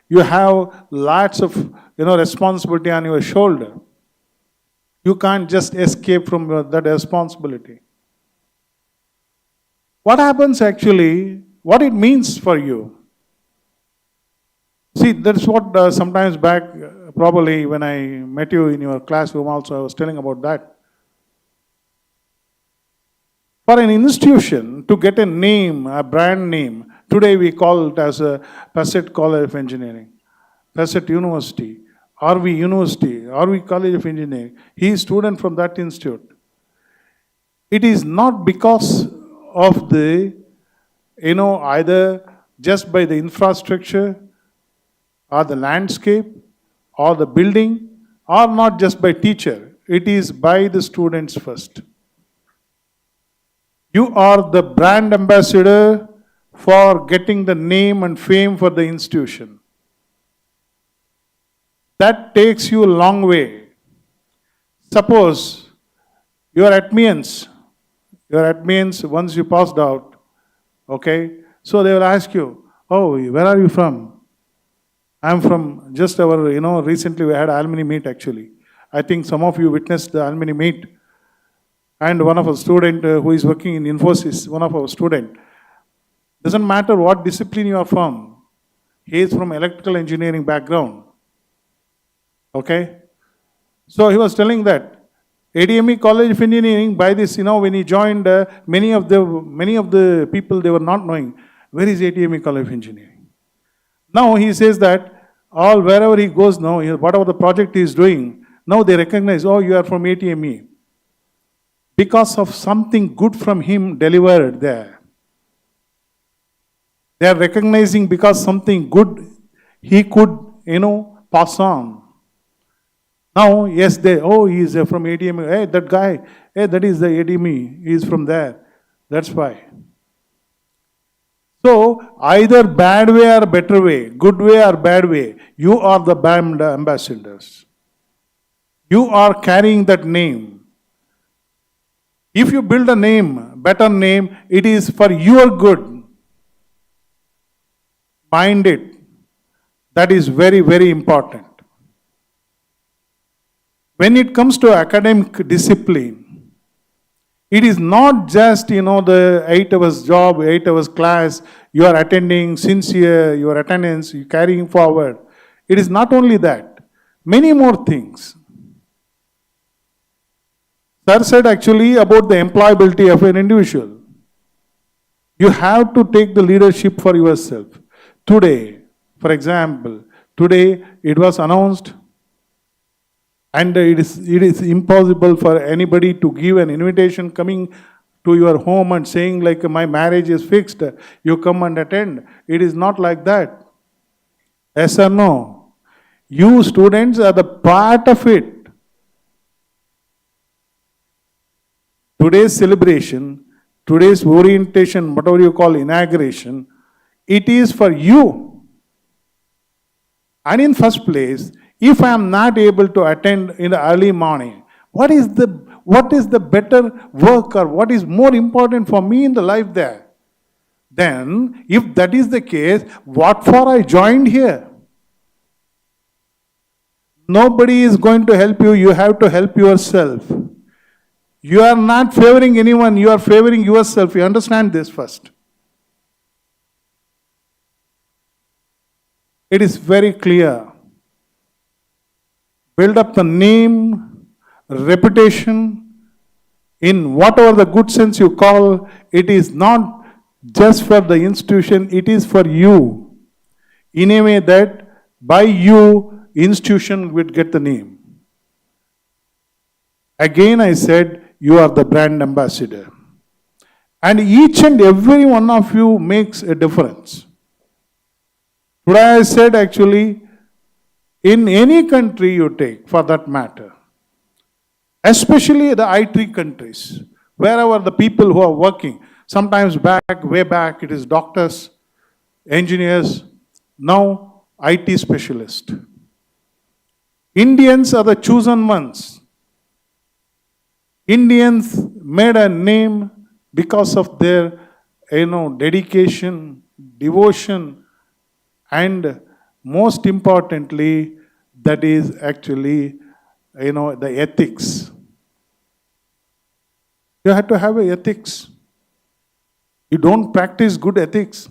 you have lots of responsibility on your shoulder. You can't just escape from that responsibility. What happens actually, what it means for you? See, that's what sometimes back, probably when I met you in your classroom also, I was telling about that. For an institution to get a name, a brand name, today we call it as a Passett College of Engineering, Passett University, RV University, RV College of Engineering. He is a student from that institute. It is not because of the, either just by the infrastructure or the landscape or the building or not just by teacher. It is by the students first. You are the brand ambassador for getting the name and fame for the institution. That takes you a long way. Suppose you are at Means. Once you passed out, okay? So they will ask you, oh, where are you from? I'm from just our, recently we had alumni meet actually. I think some of you witnessed the alumni meet. And one of our student who is working in Infosys, one of our student, doesn't matter what discipline you are from, he is from electrical engineering background. Okay? So he was telling that ADME College of Engineering, by this, when he joined, many of the people, they were not knowing, where is ADME College of Engineering? Now he says that wherever he goes now, whatever the project he is doing, now they recognize, oh, you are from ATME. Because of something good from him delivered there. They are recognizing because something good he could, pass on. Now, yes, he is from ADME. Hey, that guy, that is the ADME. He is from there. That's why. So, either bad way or better way, good way or bad way, you are the brand ambassadors. You are carrying that name. If you build a name, better name, it is for your good. Mind it. That is very, very important. When it comes to academic discipline, it is not just, the 8 hours job, 8 hours class, you are attending sincere, your attendance, you carrying forward. It is not only that. Many more things. Sir said actually about the employability of an individual. You have to take the leadership for yourself. Today, for example, today it was announced and it is impossible for anybody to give an invitation coming to your home and saying like my marriage is fixed, you come and attend. It is not like that. Yes or no? You students are the part of it. Today's celebration today's orientation, whatever you call inauguration, it is for you. And in first place, if I am not able to attend in the early morning, what is the better work or what is more important for me in the life there? Then, if that is the case, what for I joined here? Nobody is going to help you, you have to help yourself. You are not favoring anyone, you are favoring yourself. You understand this first. It is very clear. Build up the name, reputation, in whatever the good sense you call, it is not just for the institution, it is for you. In a way that by you, institution would get the name. Again I said, you are the brand ambassador. And each and every one of you makes a difference. Today I said actually, in any country you take, for that matter, especially the IT countries, wherever the people who are working, sometimes way back, it is doctors, engineers, now IT specialists. Indians are the chosen ones. Indians made a name because of their, dedication, devotion, and most importantly, that is actually, the ethics. You have to have a ethics. You don't practice good ethics,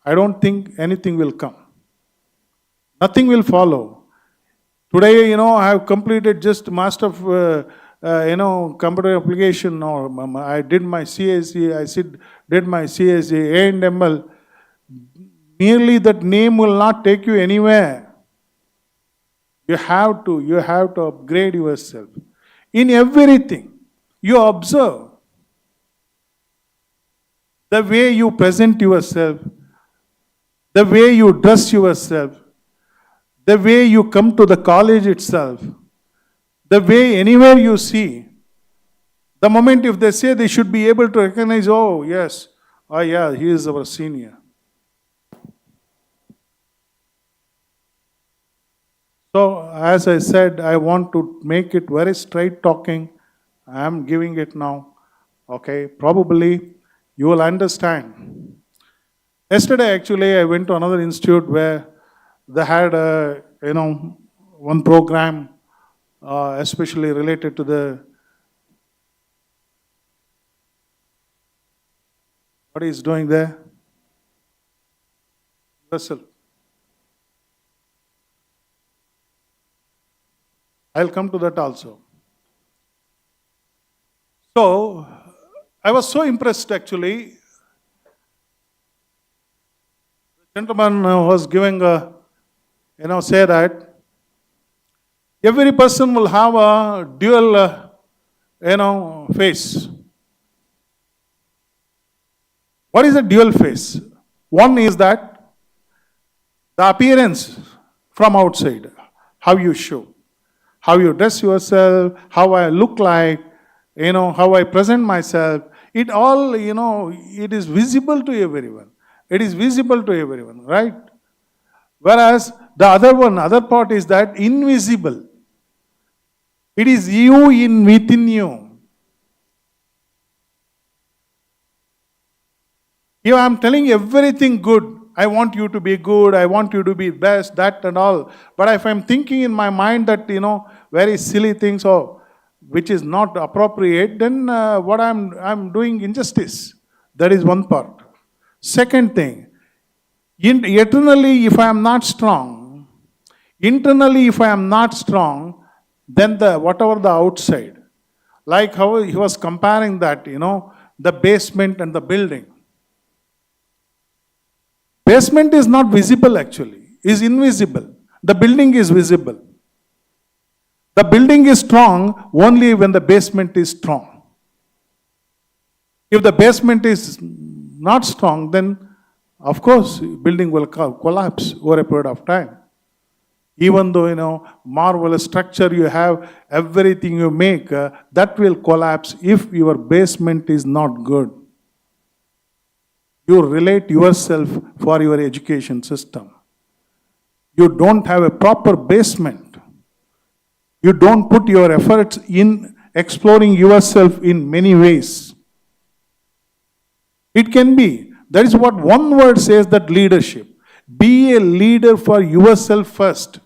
I don't think anything will come. Nothing will follow. Today, I have completed just Master of, Computer Application, or I did my CSE, did my CSE, A&ML. Merely that name will not take you anywhere. You have to upgrade yourself. In everything, you observe the way you present yourself, the way you dress yourself, the way you come to the college itself, the way anywhere you see, the moment if they say, they should be able to recognize, oh yes, he is our senior. So, as I said, I want to make it very straight talking. I am giving it now. Okay, probably you will understand. Yesterday, actually, I went to another institute where they had one program, especially related to the what he is doing there. Vessel. I'll come to that also. So, I was so impressed actually. The gentleman was giving say that every person will have a dual, face. What is a dual face? One is that the appearance from outside, how you show, how you dress yourself, how I look like, how I present myself. It all, it is visible to everyone. It is visible to everyone, right? Whereas the other part is that invisible. It is you within you. If I am telling everything good, I want you to be good, I want you to be best, that and all. But if I am thinking in my mind that, very silly things or which is not appropriate, then what I'm doing injustice. That is one part. Second thing, eternally if I am not strong, internally if I am not strong, then whatever the outside, like how he was comparing that, the basement and the building. Basement is not visible actually, is invisible. The building is visible. The building is strong only when the basement is strong. If the basement is not strong, then of course building will collapse over a period of time. Even though, marvelous structure you have, everything you make, that will collapse if your basement is not good. You relate yourself for your education system. You don't have a proper basement. You don't put your efforts in exploring yourself in many ways. It can be. That is what one word says, that leadership. Be a leader for yourself first.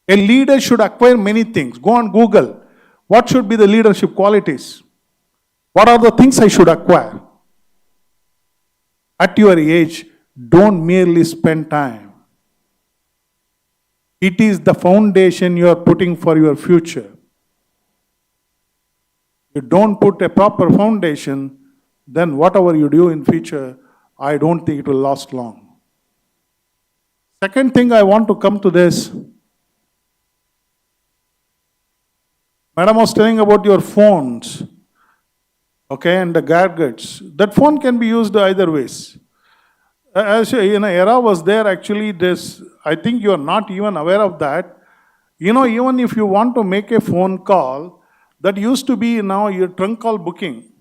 A leader should acquire many things. Go on Google. What should be the leadership qualities? What are the things I should acquire? At your age, don't merely spend time. It is the foundation you are putting for your future. You don't put a proper foundation, then whatever you do in future, I don't think it will last long. Second thing I want to come to this. Madam was telling about your phones, okay, and the gadgets. That phone can be used either ways. As in an era was there, actually, this, I think you are not even aware of that. Even if you want to make a phone call, that used to be now your trunk call booking.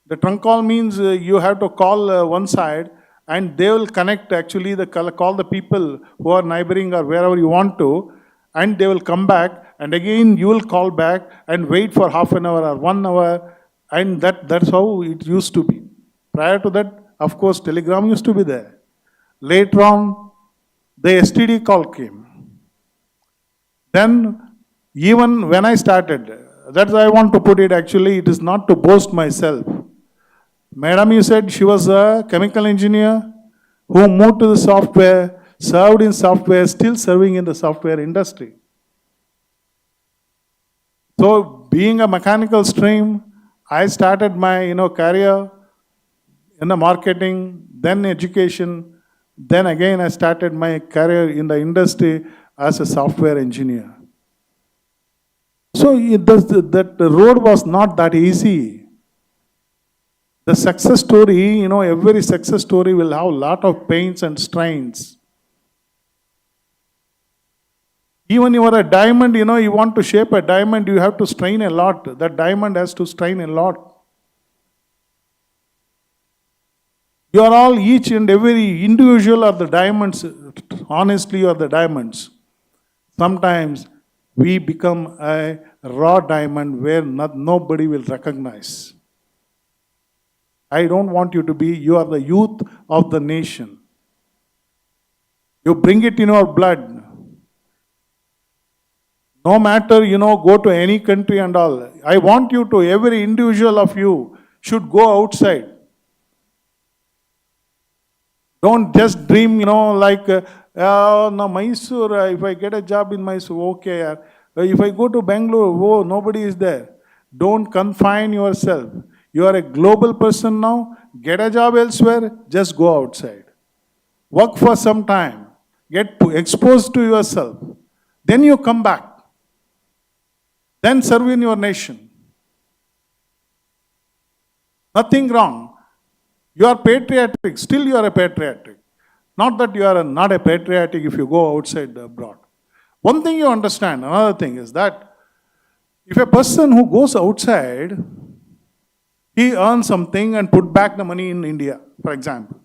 The trunk call means you have to call one side and they will connect, actually, call the people who are neighboring or wherever you want to, and they will come back, and again you will call back and wait for half an hour or 1 hour, and that's how it used to be. Prior to that, of course, telegram used to be there. Later on, the STD call came. Then, even when I started, that's why I want to put it, actually, it is not to boast myself. Madam, you said she was a chemical engineer who moved to the software, served in software, still serving in the software industry. So, being a mechanical stream, I started my career in the marketing, then education, then again I started my career in the industry as a software engineer. So that road was not that easy. The success story, every success story will have a lot of pains and strains. Even you are a diamond, you want to shape a diamond, you have to strain a lot. That diamond has to strain a lot. You are all, each and every individual are the diamonds. Honestly, you are the diamonds. Sometimes we become a raw diamond where nobody will recognize. I don't want you to be, you are the youth of the nation. You bring it in your blood. No matter, go to any country and all. I want you to, every individual of you should go outside. Don't just dream, like, no, Mysore, if I get a job in Mysore, okay. If I go to Bangalore, nobody is there. Don't confine yourself. You are a global person now. Get a job elsewhere, just go outside. Work for some time. Get exposed to yourself. Then you come back. Then serve in your nation. Nothing wrong. You are patriotic, still you are a patriotic. Not that you are not a patriotic if you go outside abroad. One thing you understand, another thing is that if a person who goes outside, he earns something and put back the money in India, for example.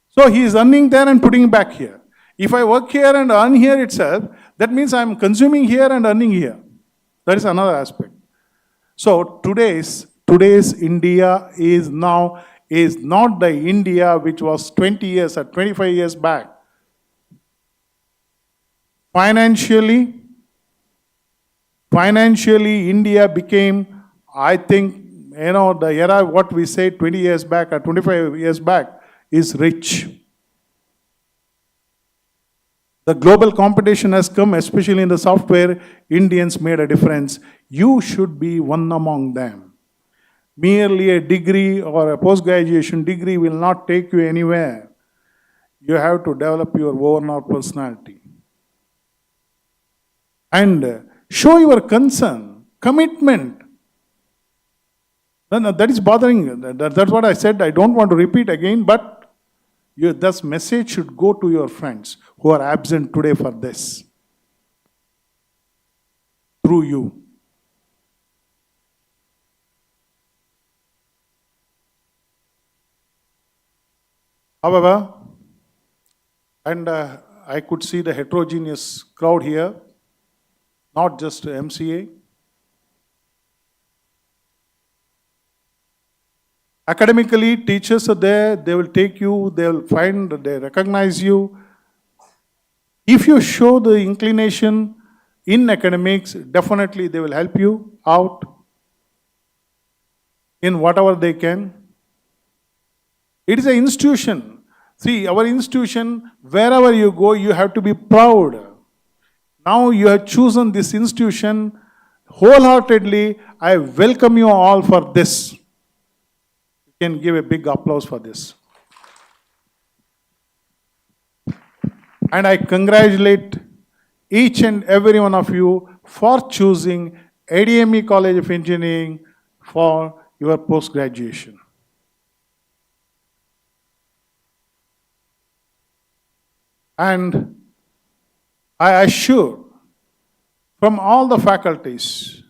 So he is earning there and putting back here. If I work here and earn here itself, that means I am consuming here and earning here. That is another aspect. So today's India is not the India which was 20 years or 25 years back. Financially, India became, I think, the era what we say 20 years back or 25 years back is rich. The global competition has come, especially in the software. Indians made a difference. You should be one among them. Merely a degree or a post-graduation degree will not take you anywhere. You have to develop your overall personality. And show your concern, commitment. That is bothering. That's what I said. I don't want to repeat again, but This message should go to your friends who are absent today for this. Through you. However, and I could see the heterogeneous crowd here, not just MCA. Academically, teachers are there, they will take you, they will find, they recognize you. If you show the inclination in academics, definitely they will help you out in whatever they can. It is an institution. See, our institution, wherever you go, you have to be proud. Now you have chosen this institution wholeheartedly. I welcome you all for this. You can give a big applause for this. And I congratulate each and every one of you for choosing ADME College of Engineering for your post-graduation. And I assure from all the faculties,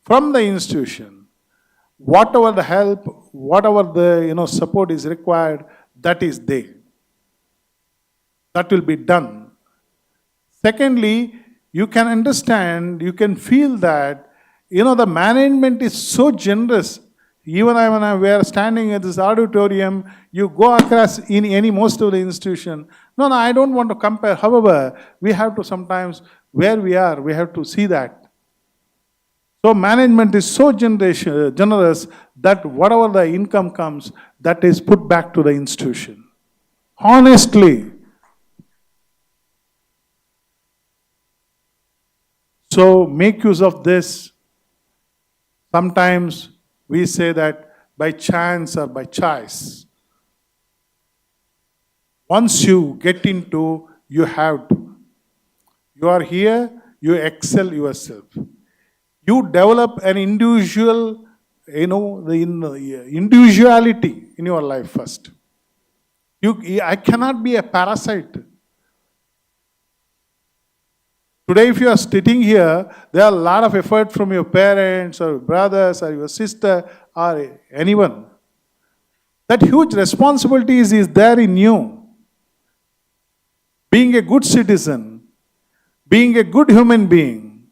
from the institution, whatever the help, whatever the support is required, that is there. That will be done. Secondly, you can understand, you can feel that the management is so generous. Even when we are standing at this auditorium, you go across in most of the institution. No, I don't want to compare. However, we have to sometimes, where we are, we have to see that. So management is so generous that whatever the income comes, that is put back to the institution. Honestly. So make use of this. Sometimes we say that by chance or by choice. Once you get into, you have to. You are here, you excel yourself. You develop an individual, the individuality in your life first. I cannot be a parasite. Today, if you are sitting here, there are a lot of effort from your parents or your brothers or your sister or anyone. That huge responsibility is there in you. Being a good citizen, being a good human being,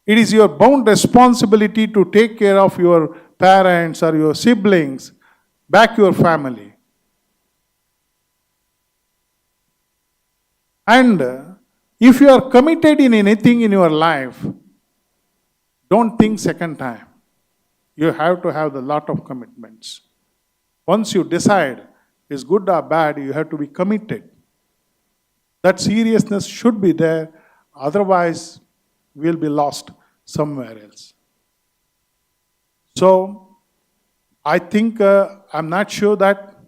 it is your bound responsibility to take care of your parents or your siblings, back your family. And if you are committed in anything in your life, don't think second time. You have to have a lot of commitments. Once you decide, is good or bad, you have to be committed. That seriousness should be there, otherwise we'll be lost somewhere else. So, I think, I'm not sure that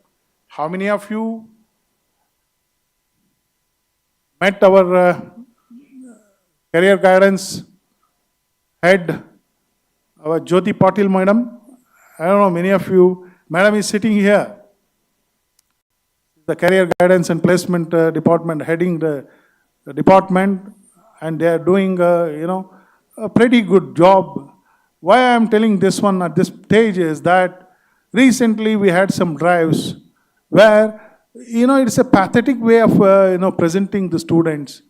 how many of you met our career guidance head, our Jyoti Patil madam. I don't know, many of you, madam is sitting here. The career guidance and placement department, heading the department, and they are doing, a pretty good job. Why I am telling this one at this stage is that recently we had some drives where, it's a pathetic way of, presenting the students.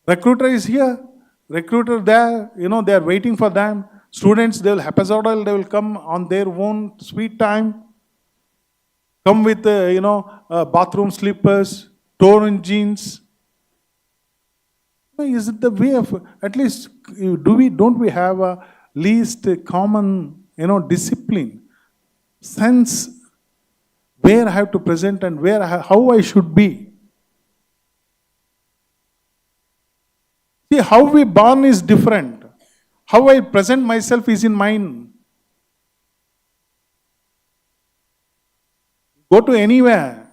Recruiter is here, recruiter there, they are waiting for them. Students, they will haphazardly, they will come on their own sweet time. Come with, bathroom slippers, torn jeans. Is it the way of, at least, don't we have a least common, discipline, sense where I have to present and how I should be. See, how we born is different. How I present myself is in mine. Go to anywhere.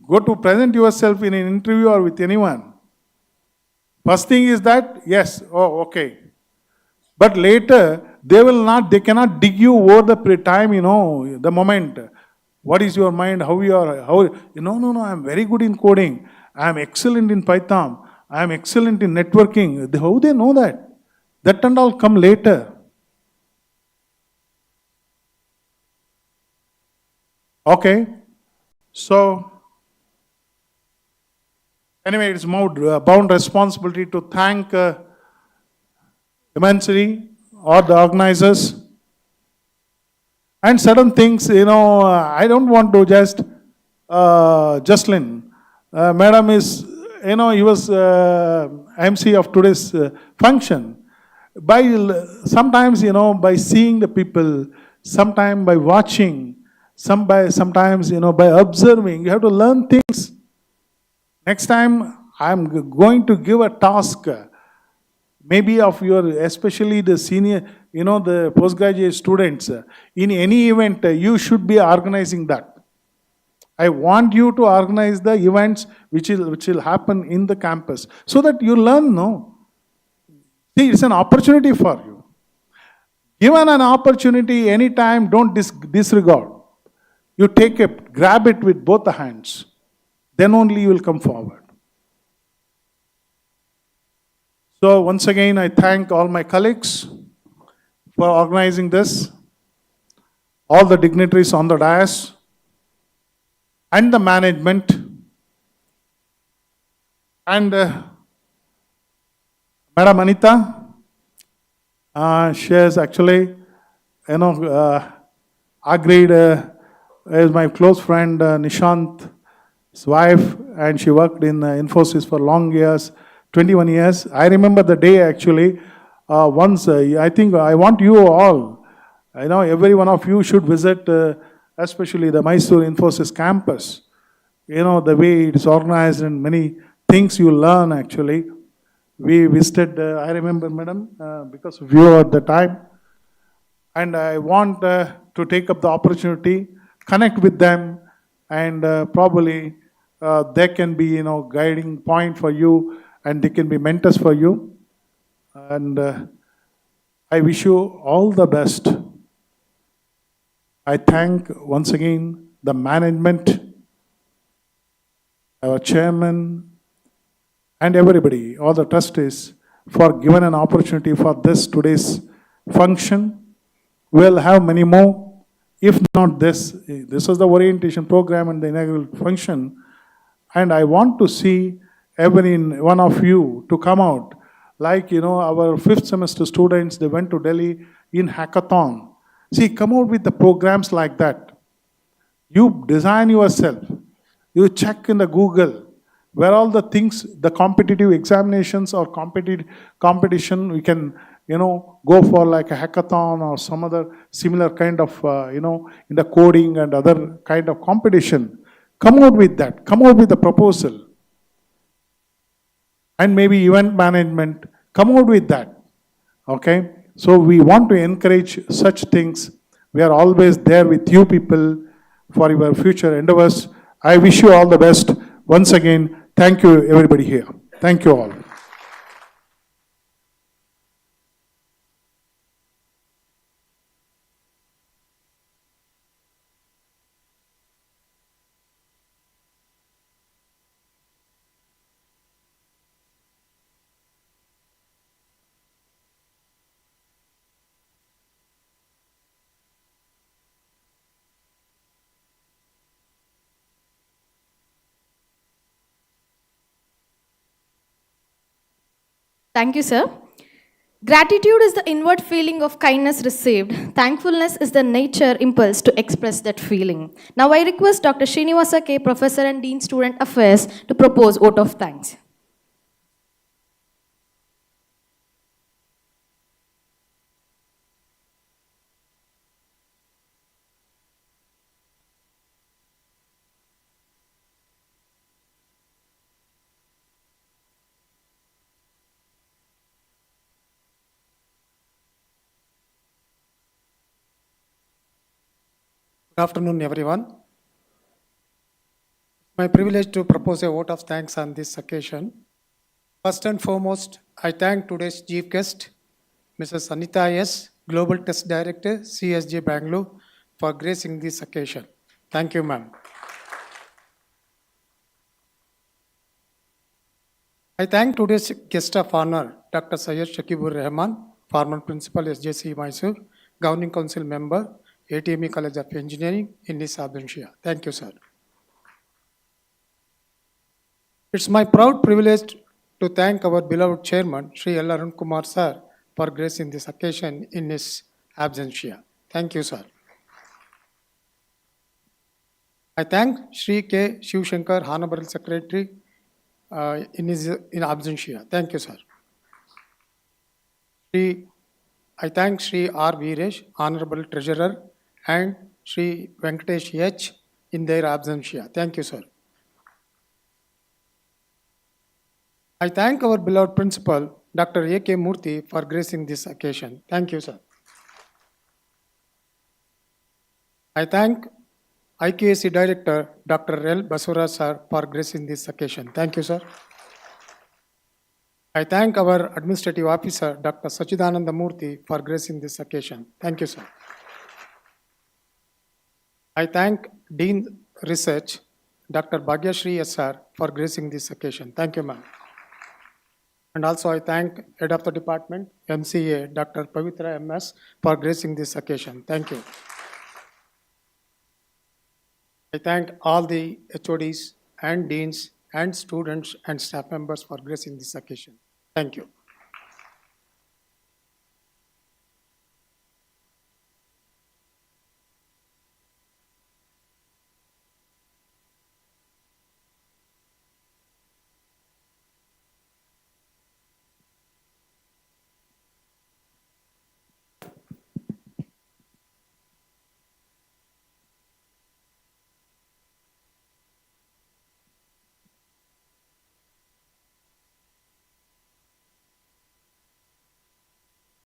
Go to present yourself in an interview or with anyone. First thing is that, yes, oh, okay. But later, they cannot dig you over the time, the moment. What is your mind? How you are? No, I am very good in coding. I am excellent in Python. I am excellent in networking. How they know that? That and all come later. Okay. So, anyway, it's my bound responsibility to thank MCA or the organizers. And certain things, I don't want to just, Jocelyn, madam is, he was MC of today's function. Sometimes, by seeing the people, sometimes by watching, sometimes, by observing, you have to learn things. Next time, I'm going to give a task, maybe of your, especially the senior, the postgraduate students, in any event, you should be organizing that. I want you to organize the events which will happen in the campus, so that you learn, no? See, it's an opportunity for you. Given an opportunity anytime, don't disregard. You take it, grab it with both the hands. Then only you will come forward. So once again, I thank all my colleagues for organizing this, all the dignitaries on the dais, and the management, and Madam Anita. She has actually, agreed as my close friend Nishant's wife, and she worked in Infosys for long years, 21 years. I remember the day actually, once, I think I want you all, every one of you should visit, especially the Mysore Infosys campus. The way it is organized and many things you learn actually. We visited, I remember, madam, because of you at the time. And I want to take up the opportunity, connect with them, and probably they can be, guiding point for you, and they can be mentors for you. And I wish you all the best. I thank once again the management, our chairman, and everybody, all the trustees, for giving an opportunity for this today's function. We'll have many more. If not this is the orientation program and the inaugural function. And I want to see every one of you to come out. Like, our 5th semester students, they went to Delhi in hackathon. See, come out with the programs like that. You design yourself. You check in the Google where all the things, the competitive examinations or competition, we can, go for like a hackathon or some other similar kind of, in the coding and other kind of competition. Come out with that. Come out with a proposal. And maybe event management, come out with that. Okay? So we want to encourage such things. We are always there with you people for your future endeavors. I wish you all the best. Once again, thank you everybody here. Thank you all. Thank you, sir. Gratitude is the inward feeling of kindness received. Thankfulness is the nature impulse to express that feeling. Now I request Dr. Srinivasa K, Professor and Dean Student Affairs, to propose vote of thanks. Good afternoon, everyone. My privilege to propose a vote of thanks on this occasion. First and foremost, I thank today's chief guest, Mrs. Anita S., Global Test Director, CSJ Bangalore, for gracing this occasion. Thank you, ma'am. I thank today's guest of honor, Dr. Syed Shakibur Rahman, former principal SJC Mysore, governing council member, ATME College of Engineering in his absentia. Thank you, sir. It's my proud privilege to thank our beloved chairman, Sri L. Arun Kumar sir, for gracing this occasion in his absentia. Thank you, sir. I thank Sri K. Shivshankar, Honorable Secretary, in absentia. Thank you, sir. I thank Sri R. Veeresh, Honorable Treasurer, and Sri Venkatesh H. in their absentia. Thank you, sir. I thank our beloved principal, Dr. A.K. Murthy, for gracing this occasion. Thank you, sir. I thank IQAC Director, Dr. L. Basura, sir, for gracing this occasion. Thank you, sir. I thank our Administrative Officer, Dr. Sachidananda Murthy, for gracing this occasion. Thank you, sir. I thank Dean Research, Dr. Bhagyashri SR, for gracing this occasion. Thank you, ma'am. And also I thank Head of the Department, MCA, Dr. Pavitra MS, for gracing this occasion. Thank you. I thank all the HODs and deans and students and staff members for gracing this occasion. Thank you.